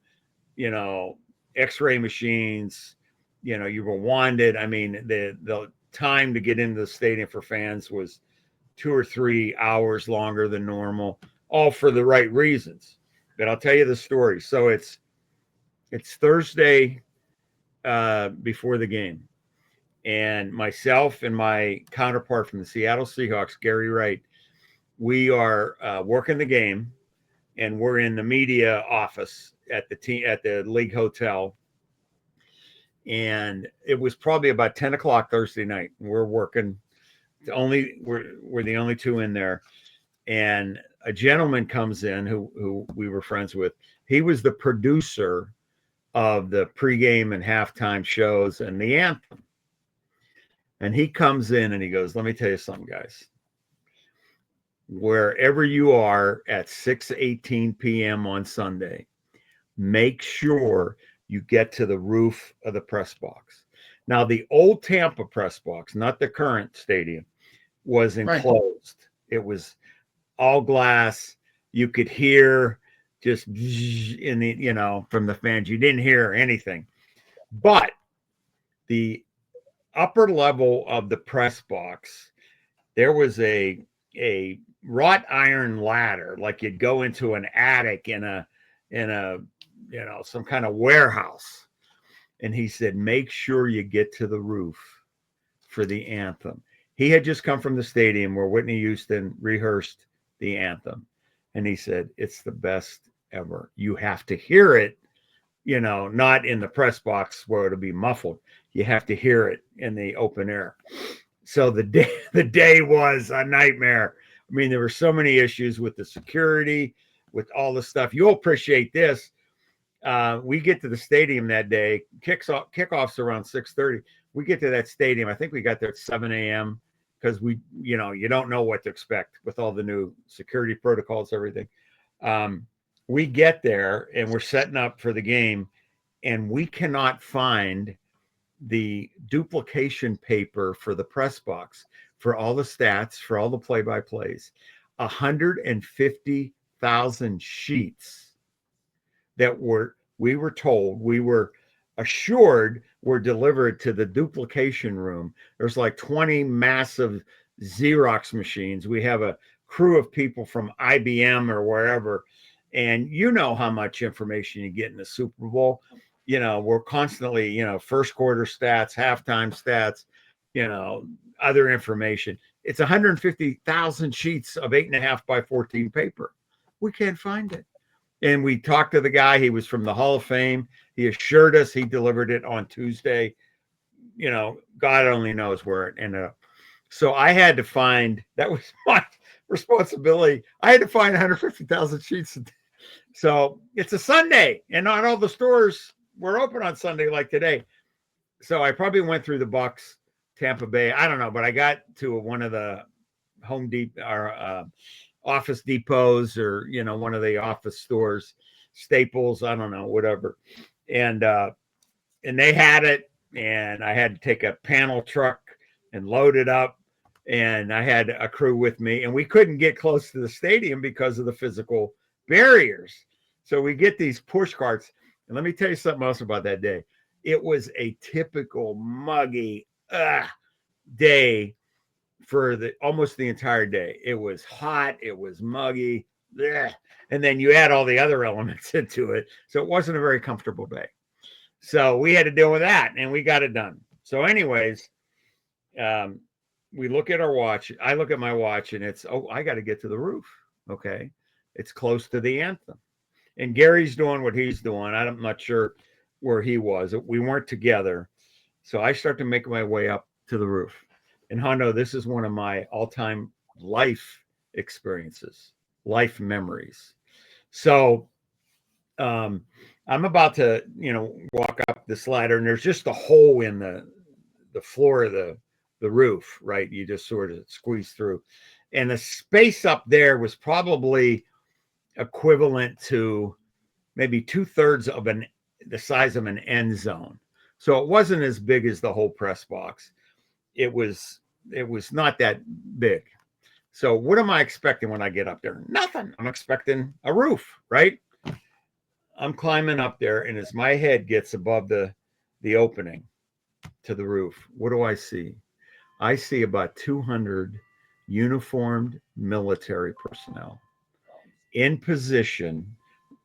X-ray machines, you were wanded. I mean, the time to get into the stadium for fans was 2 or 3 hours longer than normal, all for the right reasons. But I'll tell you the story. So it's Thursday before the game, and myself and my counterpart from the Seattle Seahawks, Gary Wright, we are working the game, and we're in the media office at the league hotel. And it was probably about 10 o'clock Thursday night. We're working. We're the only two in there, and a gentleman comes in who we were friends with. He was the producer of the pregame and halftime shows and the anthem. And he comes in and he goes, "Let me tell you something, guys. Wherever you are at 6:18 p.m. on Sunday, make sure you get to the roof of the press box." Now, the old Tampa press box, not the current stadium, was enclosed. Right. It was all glass. You could hear just in the, from the fans. You didn't hear anything. But the upper level of the press box, there was a wrought iron ladder, like you'd go into an attic in a some kind of warehouse. And he said, make sure you get to the roof for the anthem. He had just come from the stadium where Whitney Houston rehearsed the anthem. And he said, it's the best ever. You have to hear it, not in the press box where it'll be muffled. You have to hear it in the open air. So the day was a nightmare. I mean, there were so many issues with the security, with all the stuff. You'll appreciate this. We get to the stadium that day. Kickoffs around 6:30. We get to that stadium. I think we got there at 7 a.m. because you don't know what to expect with all the new security protocols, everything. We get there and we're setting up for the game, and we cannot find the duplication paper for the press box, for all the stats, for all the play-by-plays. 150,000 sheets that we were assured were delivered to the duplication room. There's like 20 massive Xerox machines. We have a crew of people from IBM or wherever, and you know how much information you get in the Super Bowl. We're constantly, first quarter stats, halftime stats, other information. It's 150,000 sheets of 8.5 by 14 paper. We can't find it. And we talked to the guy. He was from the Hall of Fame. He assured us he delivered it on Tuesday. God only knows where it ended up. So I had to find, that was my responsibility. I had to find 150,000 sheets. So it's a Sunday, and not all the stores were open on Sunday like today. So I probably went through the Bucks, Tampa Bay. I don't know, but I got to one of the Home Depot or Office Depots, or one of the office stores, Staples, I don't know, whatever. And they had it, and I had to take a panel truck and load it up, and I had a crew with me, and we couldn't get close to the stadium because of the physical barriers. So we get these push carts, and let me tell you something else about that day. It was a typical muggy day for almost the entire day. It was hot, it was muggy, and then you add all the other elements into it. So it wasn't a very comfortable day. So we had to deal with that, and we got it done. So anyways, we look at our watch. I look at my watch, and it's, I got to get to the roof. Okay. It's close to the anthem. And Gary's doing what he's doing. I'm not sure where he was. We weren't together. So I start to make my way up to the roof. And Hondo, this is one of my all-time life experiences, life memories. So I'm about to, walk up the ladder, and there's just a hole in the floor of the roof, right? You just sort of squeeze through. And the space up there was probably equivalent to maybe 2/3 of the size of an end zone. So it wasn't as big as the whole press box. It was not that big. So what am I expecting when I get up there? Nothing. I'm expecting a roof, right? I'm climbing up there, and as my head gets above the opening to the roof, what do I see? I see about 200 uniformed military personnel in position.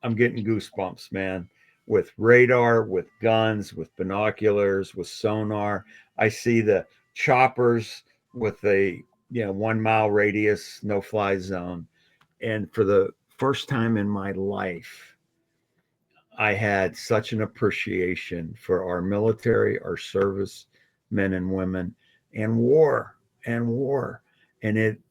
I'm getting goosebumps, man, with radar, with guns, with binoculars, with sonar. I see the choppers with a 1 mile radius, no fly zone. And for the first time in my life, I had such an appreciation for our military, our service men and women, and war. And it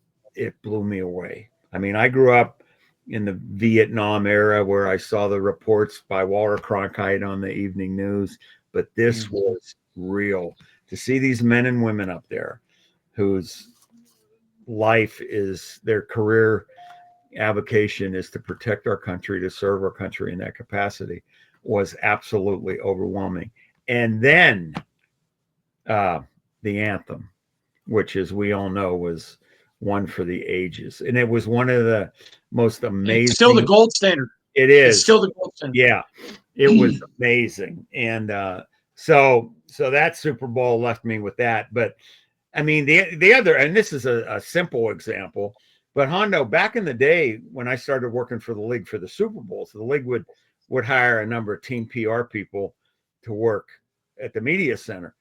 blew me away. I mean, I grew up in the Vietnam era where I saw the reports by Walter Cronkite on the evening news, but this was real. To see these men and women up there whose life is, their career avocation is to protect our country, to serve our country in that capacity, was absolutely overwhelming. And then the anthem, which, as we all know, was one for the ages. And it was one of the most amazing. It's still the gold standard. It is. It's still the gold standard. Yeah, it was amazing. And so that Super Bowl left me with that. But I mean, the other, and this is a simple example, but Hondo, back in the day when I started working for the league for the Super Bowl, so the league would hire a number of team PR people to work at the media center.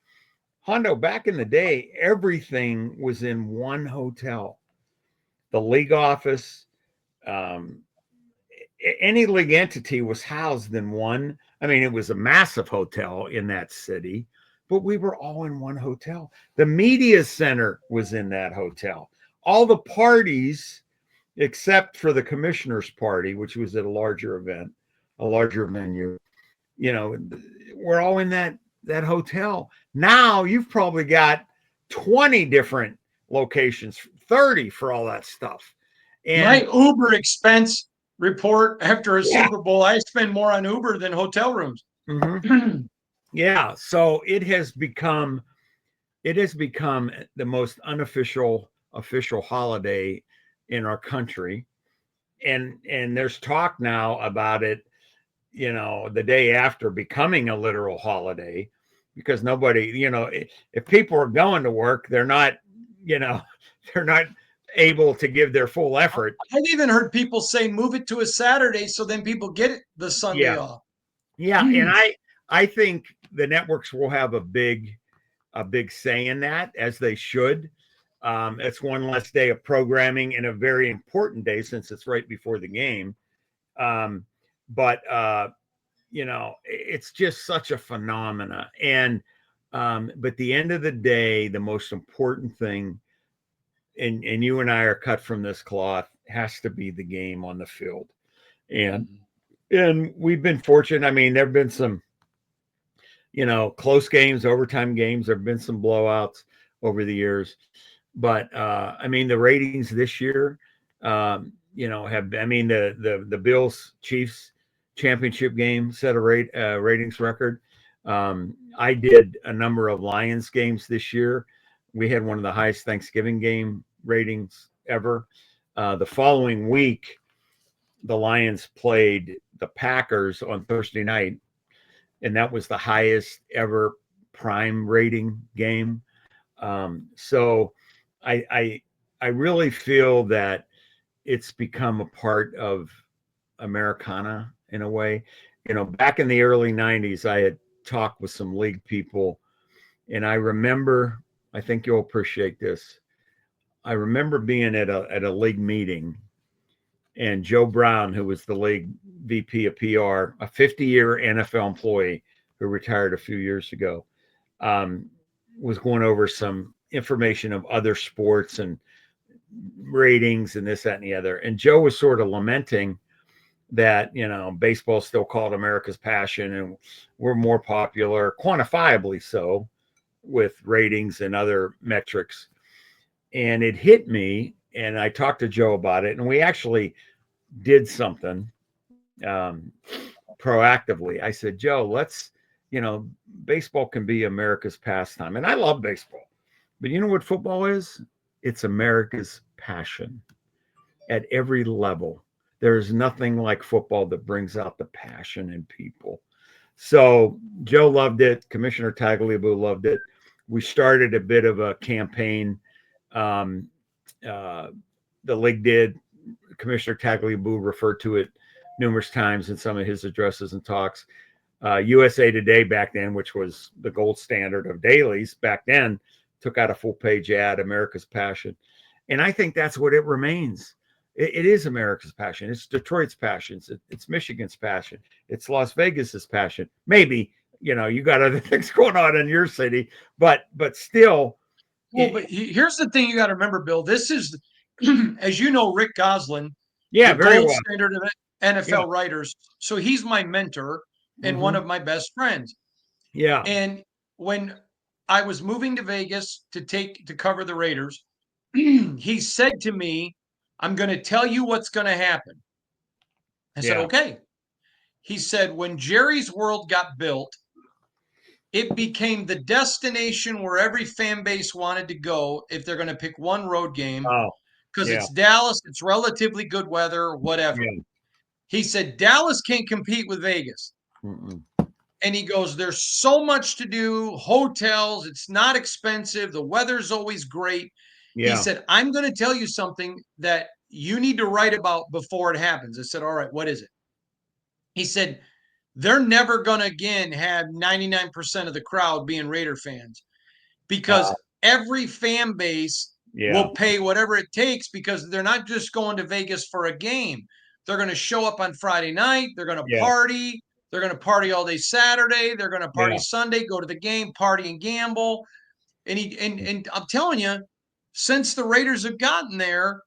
Hondo, back in the day, everything was in one hotel. The league office, um, any league entity was housed in one. I mean, it was a massive hotel in that city, but we were all in one hotel. The media center was in that hotel. All the parties, except for the commissioner's party, which was at a larger event, a larger venue, you know, we're all in that hotel. Now you've probably got 20 different locations, 30 for all that stuff. My And Uber expense report after a yeah, Super Bowl, I spend more on Uber than hotel rooms. mhm. Yeah, so it has become the most unofficial official holiday in our country. And there's talk now about it, the day after becoming a literal holiday, because nobody, if people are going to work, they're not, you know, they're not able to give their full effort. I've even heard people say move it to a Saturday so then people get the Sunday Yeah. off. Yeah, and I think the networks will have a big say in that, as they should. It's one less day of programming and a very important day since it's right before the game. Um, but it's just such a phenomena. And but the end of the day, the most important thing, and you and I are cut from this cloth, has to be the game on the field. And and we've been fortunate. I mean, there've been some close games, overtime games. There have been some blowouts over the years, but I mean, the ratings this year, have, I mean, the Bills Chiefs championship game set a ratings record. I did a number of Lions games this year. We had one of the highest Thanksgiving game ratings ever. The following week, the Lions played the Packers on Thursday night, and that was the highest ever prime rating game. So I really feel that it's become a part of Americana in a way. Back in the early '90s, I had talked with some league people, and I remember. I think you'll appreciate this. I remember being at a league meeting, and Joe Brown, who was the league VP of PR, a 50-year NFL employee who retired a few years ago, um, was going over some information of other sports and ratings and this, that, and the other. And Joe was sort of lamenting that, baseball's still called America's passion, and we're more popular, quantifiably so, with ratings and other metrics. And it hit me, and I talked to Joe about it, and we actually did something proactively. I said, Joe, baseball can be America's pastime. And I love baseball. But you know what football is? It's America's passion at every level. There is nothing like football that brings out the passion in people. So Joe loved it. Commissioner Tagliabue loved it. We started a bit of a campaign. Um, the league did. Commissioner Tagliabue referred to it numerous times in some of his addresses and talks. USA Today back then, which was the gold standard of dailies back then, took out a full-page ad, America's passion. And I think that's what it remains. It is America's passion. It's Detroit's passion. It's Michigan's passion. It's Las Vegas's passion. Maybe, you got other things going on in your city, but still. Well, but here's the thing you got to remember, Bill. This is, as you know, Rick Goslin, Yeah, the very gold well. standard of Yeah. NFL writers. So he's my mentor and one of my best friends. Yeah. And when I was moving to Vegas to cover the Raiders, he said to me, I'm going to tell you what's going to happen. I said, Yeah. okay. He said, when Jerry's World got built, it became the destination where every fan base wanted to go if they're going to pick one road game Oh, because yeah. it's Dallas, it's relatively good weather, whatever. Yeah. He said, Dallas can't compete with Vegas. Mm-mm. And he goes, there's so much to do, hotels, it's not expensive, the weather's always great. He Yeah. said, I'm going to tell you something that you need to write about before it happens. I said, all right, what is it? He said, they're never going to again have 99% of the crowd being Raider fans. because every fan base will pay whatever it takes, because they're not just going to Vegas for a game. They're going to show up on Friday night. They're going to party. They're going to party all day Saturday. They're going to party Sunday, go to the game, party and gamble. And I'm telling you, since the Raiders have gotten there,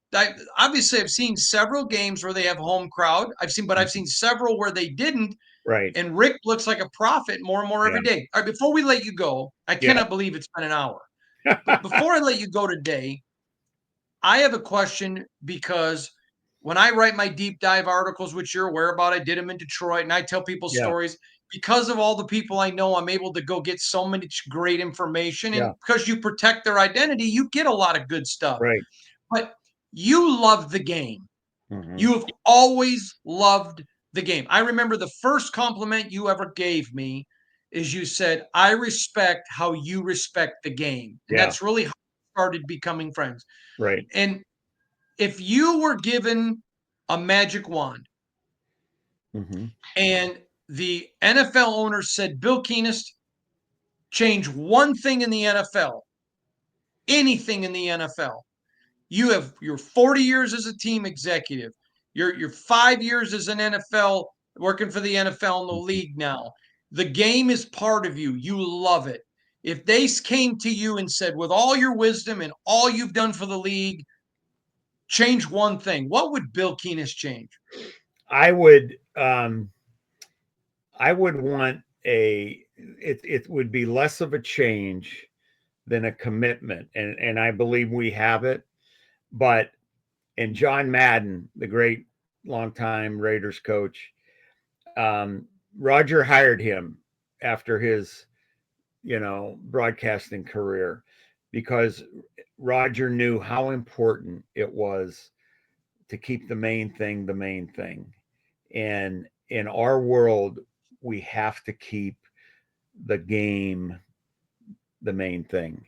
obviously I've seen several games where they have home crowd. I've seen several where they didn't. Right. And Rick looks like a prophet more and more every day. All right, before we let you go, I cannot believe it's been an hour. But before I let you go today, I have a question, because when I write my deep dive articles, which you're aware about, I did them in Detroit, and I tell people stories. Because of all the people I know, I'm able to go get so much great information. And because you protect their identity, you get a lot of good stuff. Right. But you love the game. Mm-hmm. You have always loved the game. I remember the first compliment you ever gave me is you said, "I respect how you respect the game." And that's really how we started becoming friends. Right. And if you were given a magic wand and the NFL owner said, "Bill Keenist, change one thing in the NFL, anything in the NFL. You have your 40 years as a team executive. You're 5 years as an NFL, working for the NFL in the league now. The game is part of you. You love it. If they came to you and said, with all your wisdom and all you've done for the league, change one thing, what would Bill Keenist change?" I would want it would be less of a change than a commitment. And I believe we have it. But and John Madden, the great longtime Raiders coach, Roger hired him after his, broadcasting career, because Roger knew how important it was to keep the main thing the main thing. And in our world, we have to keep the game the main thing.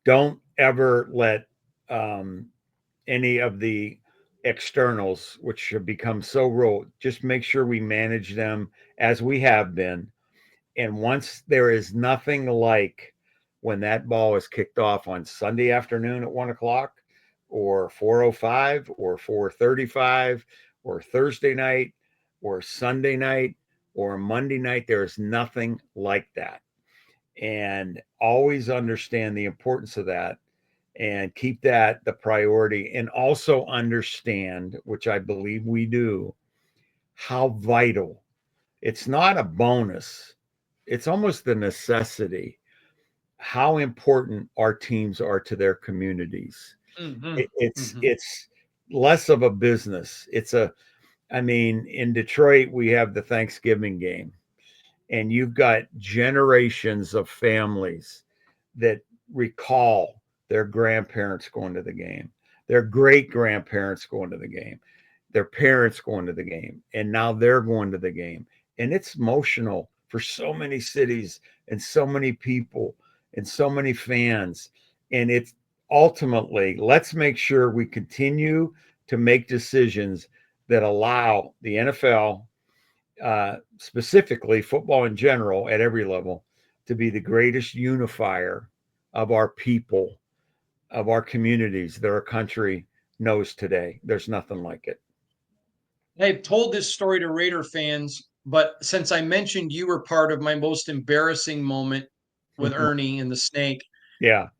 Don't ever let any of the externals, which have become so rote, just make sure we manage them as we have been. And once there is nothing like when that ball is kicked off on Sunday afternoon at 1:00 or 4:05 or 4:35 or Thursday night or Sunday night or Monday night, there is nothing like that. And always understand the importance of that and keep that the priority, and also understand, which I believe we do, how vital. It's not a bonus. It's almost a necessity, how important our teams are to their communities. It's less of a business. In Detroit, we have the Thanksgiving game, and you've got generations of families that recall their grandparents going to the game, their great grandparents going to the game, their parents going to the game, and now they're going to the game. And it's emotional for so many cities and so many people and so many fans. And it's ultimately, let's make sure we continue to make decisions that allow the NFL, specifically football in general at every level, to be the greatest unifier of our people, of our communities that our country knows today. There's nothing like it. I've told this story to Raider fans, but since I mentioned you were part of my most embarrassing moment with Ernie and the snake,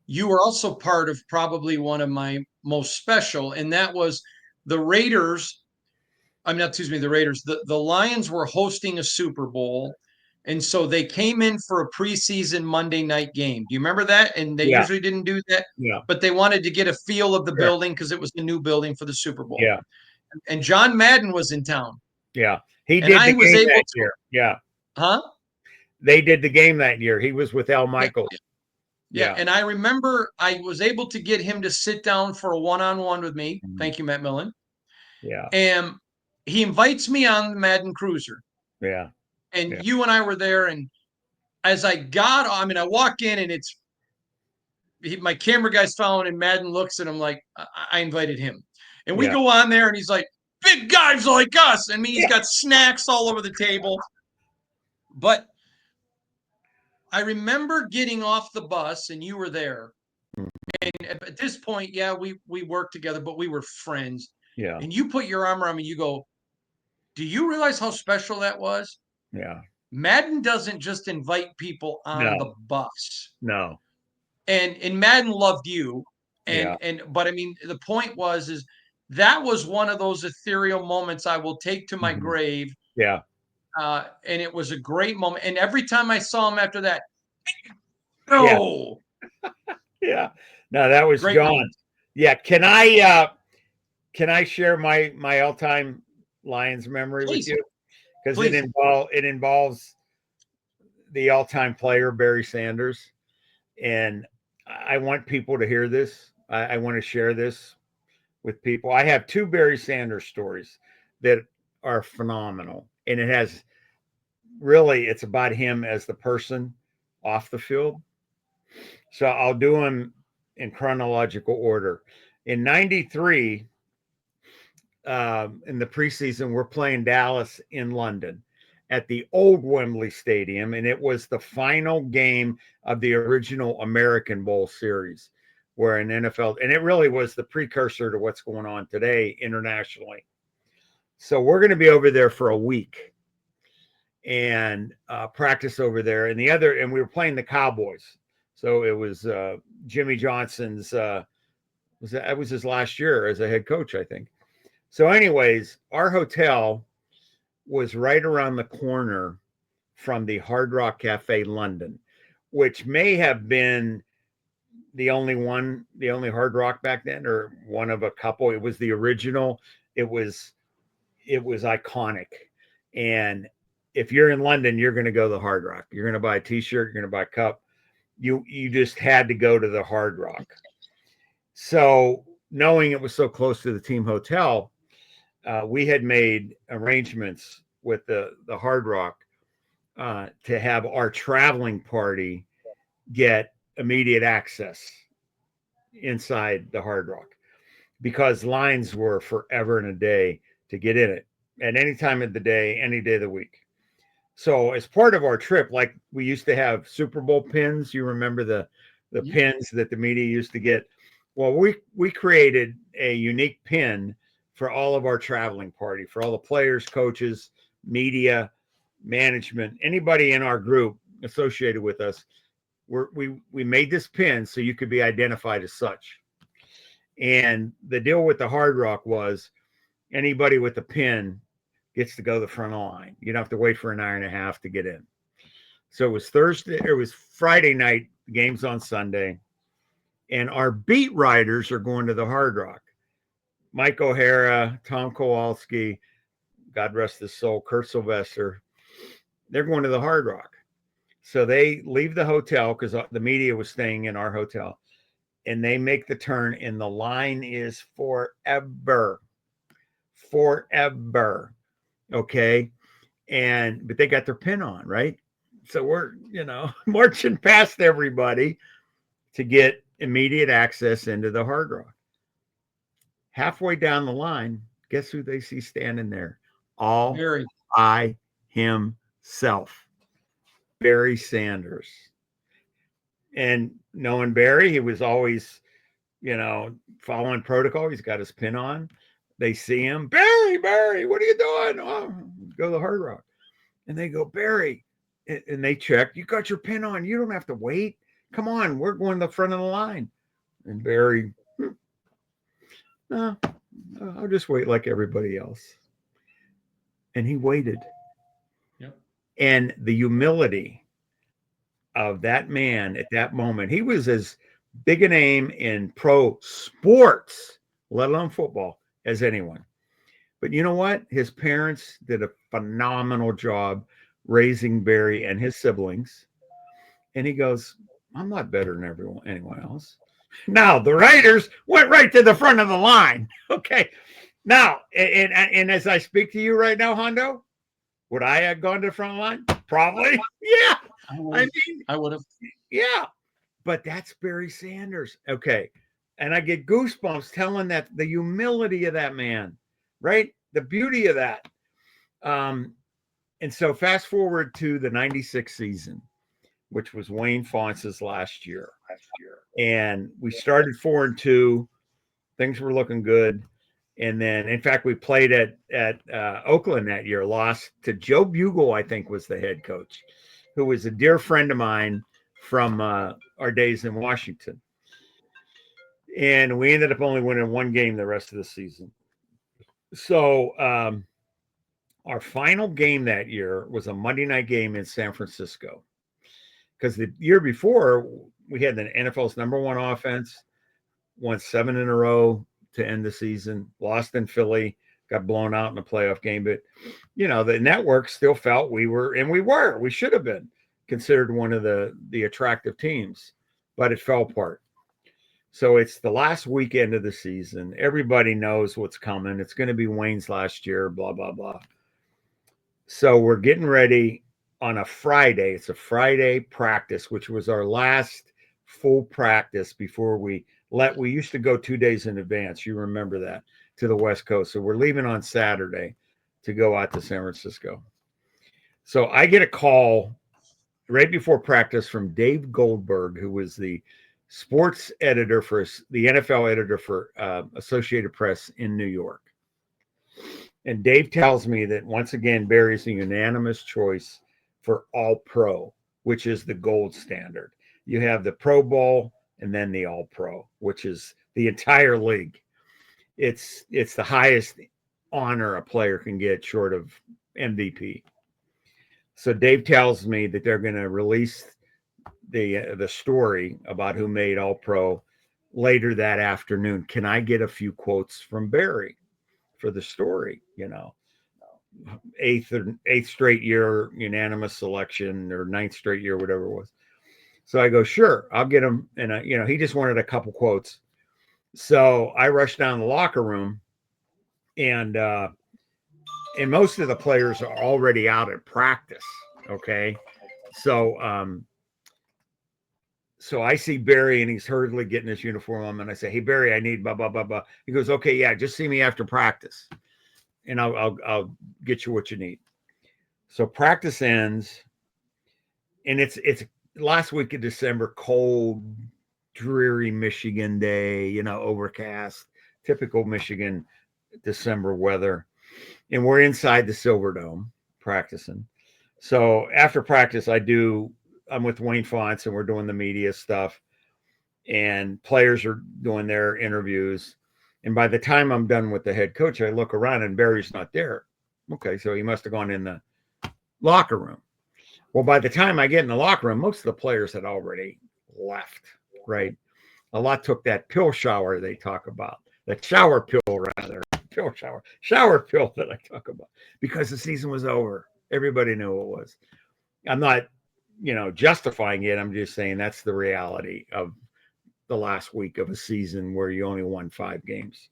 you were also part of probably one of my most special, and that was the Raiders. The Raiders. The Lions were hosting a Super Bowl. And so they came in for a preseason Monday night game. Do you remember that? And they usually didn't do that, but they wanted to get a feel of the building because it was the new building for the Super Bowl. Yeah. And John Madden was in town. Yeah. He did the game that year. Yeah. Huh? They did the game that year. He was with Al Michaels. Yeah. And I remember I was able to get him to sit down for a one-on-one with me. Thank you, Matt Millen. Yeah. And he invites me on the Madden Cruiser. Yeah. And you and I were there. And as I walk in and my camera guy's following, and Madden looks at him like, I invited him. And we go on there and he's like, "Big guys like us." I mean, he's got snacks all over the table. But I remember getting off the bus and you were there. And at this point, yeah, we worked together, but we were friends. Yeah. And you put your arm around me, you go, do you realize how special that was? Yeah. Madden doesn't just invite people on the No. bus. No. And Madden loved you. Yeah. But I mean, the point was is that was one of those ethereal moments I will take to my Mhm. grave. Yeah. And it was a great moment. And every time I saw him after that, Yeah. no, Yeah. No, that was great John. moment. Yeah. Can I share my all-time Lions memory with Please, you? Because please. it involves the all-time player, Barry Sanders. And I want people to hear this. I want to share this with people. I have two Barry Sanders stories that are phenomenal. And it's about him as the person off the field. So I'll do them in chronological order. In 93, in the preseason, we're playing Dallas in London at the old Wembley Stadium, and it was the final game of the original American Bowl series, where an NFL, and it really was the precursor to what's going on today internationally. So we're going to be over there for a week and practice over there, and we were playing the Cowboys. So it was Jimmy Johnson's. That was his last year as a head coach, I think. So, anyways, our hotel was right around the corner from the Hard Rock Cafe London, which may have been the only Hard Rock back then, or one of a couple. It was the original. It was iconic. And if you're in London, you're going to go to the Hard Rock. You're going to buy a T-shirt. You're going to buy a cup. You just had to go to the Hard Rock. So, knowing it was so close to the team hotel, we had made arrangements with the Hard Rock to have our traveling party get immediate access inside the Hard Rock, because lines were forever and a day to get in it at any time of the day, any day of the week. So as part of our trip, like we used to have Super Bowl pins. You remember the pins that the media used to get? Well, we created a unique pin for all of our traveling party, for all the players, coaches, media, management, anybody in our group associated with us. We made this pin so you could be identified as such. And the deal with the Hard Rock was anybody with a pin gets to go the front of the line. You don't have to wait for an hour and a half to get in. So it was Friday night, the game's on Sunday, and our beat writers are going to the Hard Rock. Mike O'Hara, Tom Kowalski, God rest his soul, Kurt Sylvester, they're going to the Hard Rock. So they leave the hotel because the media was staying in our hotel, and they make the turn, and the line is forever. Okay. But they got their pin on, right? So we're, marching past everybody to get immediate access into the Hard Rock. Halfway down the line, guess who they see standing there? All Very. by himself, Barry Sanders. And knowing Barry, he was always, following protocol. He's got his pin on. They see him, Barry, what are you doing? Oh, go to the Hard Rock. And they go, Barry, and they check, you got your pin on. You don't have to wait. Come on, we're going to the front of the line. And Barry, no, I'll just wait like everybody else. And he waited. Yep. And the humility of that man at that moment, he was as big a name in pro sports, let alone football, as anyone. But you know what? His parents did a phenomenal job raising Barry and his siblings. And he goes, I'm not better than anyone else. Now, the Raiders went right to the front of the line. Okay. Now, and as I speak to you right now, Hondo, would I have gone to the front line? Probably. Yeah. I would have. Yeah. But that's Barry Sanders. Okay. And I get goosebumps telling that the humility of that man, right? The beauty of that. And so fast forward to the 96 season. which was Wayne Fonce's last year. And we started 4-2. Things were looking good. And then, in fact, we played at Oakland that year, lost to Joe Bugle, I think was the head coach, who was a dear friend of mine from our days in Washington. And we ended up only winning one game the rest of the season. So our final game that year was a Monday night game in San Francisco. Because the year before, we had the NFL's #1 offense, won 7 in a row to end the season, lost in Philly, got blown out in a playoff game. But, the network still felt we should have been considered one of the attractive teams, but it fell apart. So it's the last weekend of the season. Everybody knows what's coming. It's going to be Wayne's last year, blah, blah, blah. So we're getting ready on a Friday. It's a Friday practice, which was our last full practice before we used to go 2 days in advance. You remember that, to the West Coast. So we're leaving on Saturday to go out to San Francisco. So I get a call right before practice from Dave Goldberg, who was the sports editor for the NFL editor for Associated Press in New York. And Dave tells me that once again, Barry's a unanimous choice for All-Pro, which is the gold standard. You have the Pro Bowl and then the All-Pro, which is the entire league. It's the highest honor a player can get short of MVP. So Dave tells me that they're going to release the story about who made All-Pro later that afternoon. Can I get a few quotes from Barry for the story? Eighth straight year unanimous selection, or ninth straight year, whatever it was. So I go, sure, I'll get him. And he just wanted a couple quotes. So I rushed down the locker room, and most of the players are already out at practice. Okay. So I see Barry, and he's hurriedly getting his uniform on, and I say, hey, Barry, I need blah, blah, blah, blah. He goes, okay, yeah, just see me after practice, and I'll get you what you need. So practice ends, and it's last week of December, cold, dreary Michigan day, overcast, typical Michigan December weather. And we're inside the Silverdome practicing. So after practice, I'm with Wayne Fonce, and we're doing the media stuff, and players are doing their interviews. And by the time I'm done with the head coach, I look around and Barry's not there. Okay, so he must have gone in the locker room. Well, by the time I get in the locker room, most of the players had already left, right? A lot took that pill shower they talk about, that shower pill, rather, shower pill that I talk about, because the season was over. Everybody knew it was. I'm not, justifying it. I'm just saying that's the reality of the last week of a season where you only won 5 games.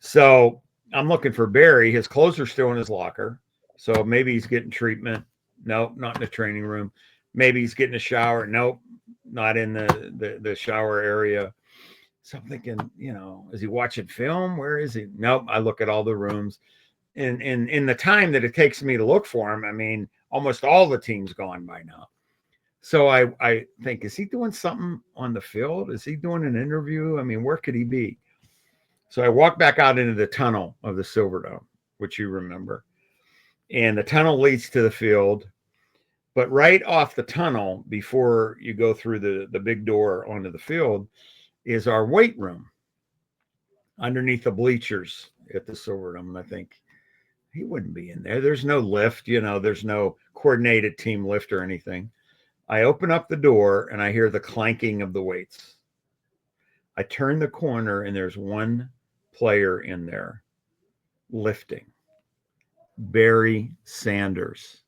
So I'm looking for Barry. His clothes are still in his locker. So maybe he's getting treatment. Nope, not in the training room. Maybe he's getting a shower. Nope, not in the shower area. So I'm thinking, is he watching film? Where is he? Nope. I look at all the rooms. And in the time that it takes me to look for him, I mean, almost all the team's gone by now. So I think, is he doing something on the field? Is he doing an interview? I mean, where could he be? So I walk back out into the tunnel of the Silverdome, which you remember. And the tunnel leads to the field. But right off the tunnel, before you go through the big door onto the field, is our weight room underneath the bleachers at the Silverdome. And I think, he wouldn't be in there. There's no lift, there's no coordinated team lift or anything. I open up the door and I hear the clanking of the weights. I turn the corner and there's one player in there lifting. Barry Sanders.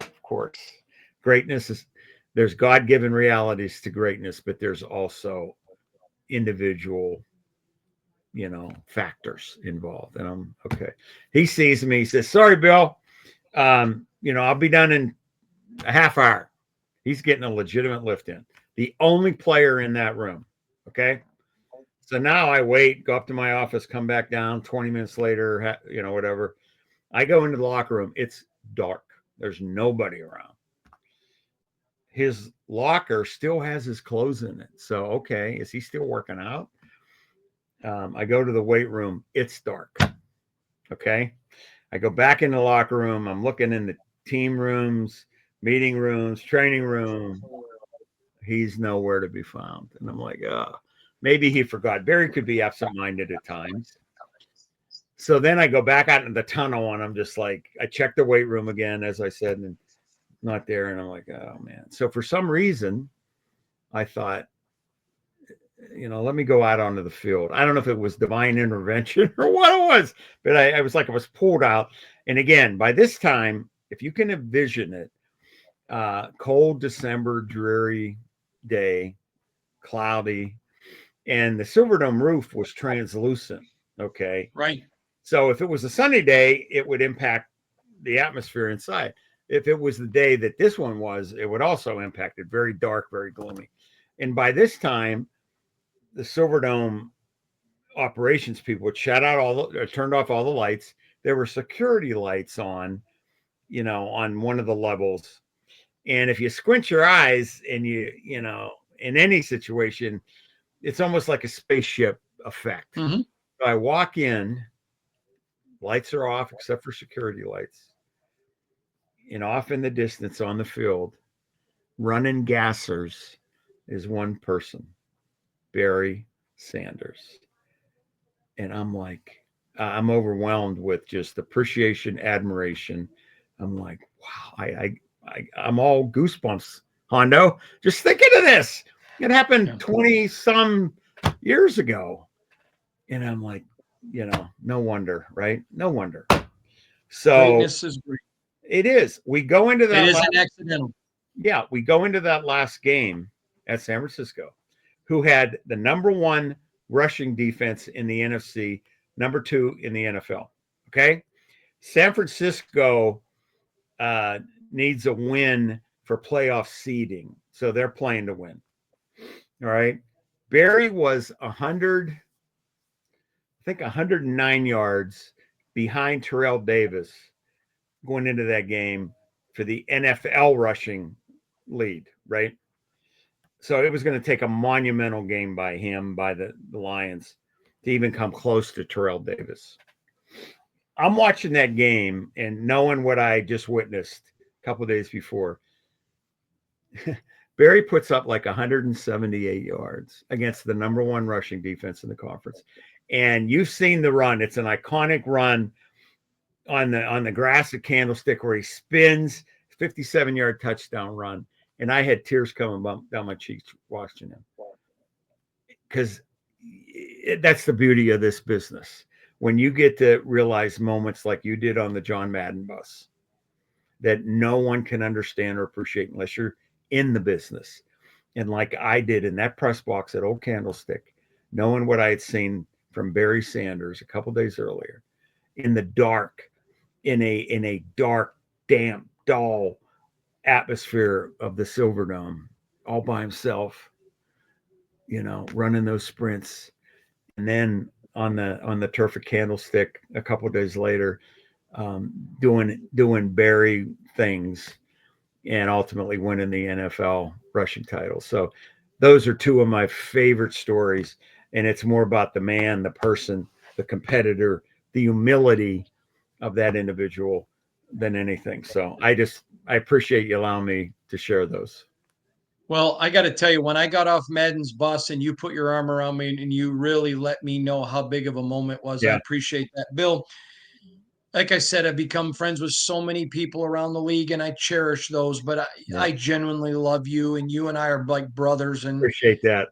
Of course. There's God-given realities to greatness, but there's also individual, factors involved. And I'm okay. He sees me. He says, sorry, Bill. I'll be done in a half hour. He's getting a legitimate lift in. The only player in that room. Okay. So now I wait, go up to my office, come back down 20 minutes later, whatever. I go into the locker room. It's dark. There's nobody around. his locker still has his clothes in it. So, okay, is he still working out? I go to the weight room. It's dark. Okay. I go back in the locker room. I'm looking in the team rooms, meeting rooms, training room. He's nowhere to be found. And I'm like, oh, maybe he forgot. Barry could be absent-minded at times. So then I go back out into the tunnel and I'm just like, I check the weight room again, as I said, and not there. And I'm like, oh man. So for some reason, I thought, let me go out onto the field. I don't know if it was divine intervention or what it was, but I was like, I was pulled out. And again, by this time, if you can envision it, cold December, dreary day, cloudy, and the Silverdome roof was translucent. Okay. Right. So if it was a sunny day, it would impact the atmosphere inside. If it was the day that this one was, it would also impact it. Very dark, very gloomy. And by this time, the Silverdome operations people would turned off all the lights. There were security lights on, on one of the levels. And if you squint your eyes and in any situation, it's almost like a spaceship effect. Mm-hmm. So I walk in, lights are off except for security lights. And off in the distance on the field, running gassers is one person, Barry Sanders. And I'm like, I'm overwhelmed with just appreciation, admiration. I'm like, wow, I'm all goosebumps, Hondo. Just thinking of this. It happened 20 some years ago. And I'm like, no wonder, right? No wonder. So greatness is great. It is. We go into that. It isn't accidental. Yeah, we go into that last game at San Francisco, who had the number one rushing defense in the NFC, number 2 in the NFL. Okay. San Francisco needs a win for playoff seeding. So they're playing to win. All right. Barry was 109 yards behind Terrell Davis going into that game for the NFL rushing lead, right? So it was going to take a monumental game by him, by the Lions, to even come close to Terrell Davis. I'm watching that game and knowing what I just witnessed a couple of days before. Barry puts up like 178 yards against the number 1 rushing defense in the conference. And you've seen the run. It's an iconic run on the grass at Candlestick where he spins, 57-yard touchdown run. And I had tears coming down my cheeks watching him. Because that's the beauty of this business. When you get to realize moments like you did on the John Madden bus that no one can understand or appreciate unless you're in the business. And like I did in that press box at Old Candlestick, knowing what I had seen from Barry Sanders a couple days earlier, in the dark, in a dark, damp, dull atmosphere of the Silverdome, all by himself, running those sprints. And then on the turf of Candlestick a couple of days later, doing Barry things and ultimately winning the NFL rushing title. So those are 2 of my favorite stories. And it's more about the man, the person, the competitor, the humility of that individual than anything. So I appreciate you allowing me to share those. Well, I got to tell you, when I got off Madden's bus and you put your arm around me and you really let me know how big of a moment it was, Yeah. I appreciate that. Bill, like I said, I've become friends with so many people around the league and I cherish those, but I genuinely love you and you and I are like brothers. And appreciate that.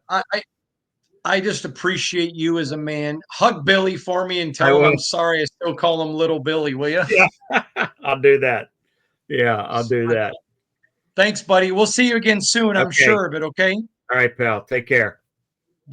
I just appreciate you as a man. Hug Billy for me and tell him I'm sorry. I still call him Little Billy, will you? Yeah, I'll do that. Yeah, I'll do that. Thanks, buddy. We'll see you again soon, I'm sure of it, okay? All right, pal. Take care.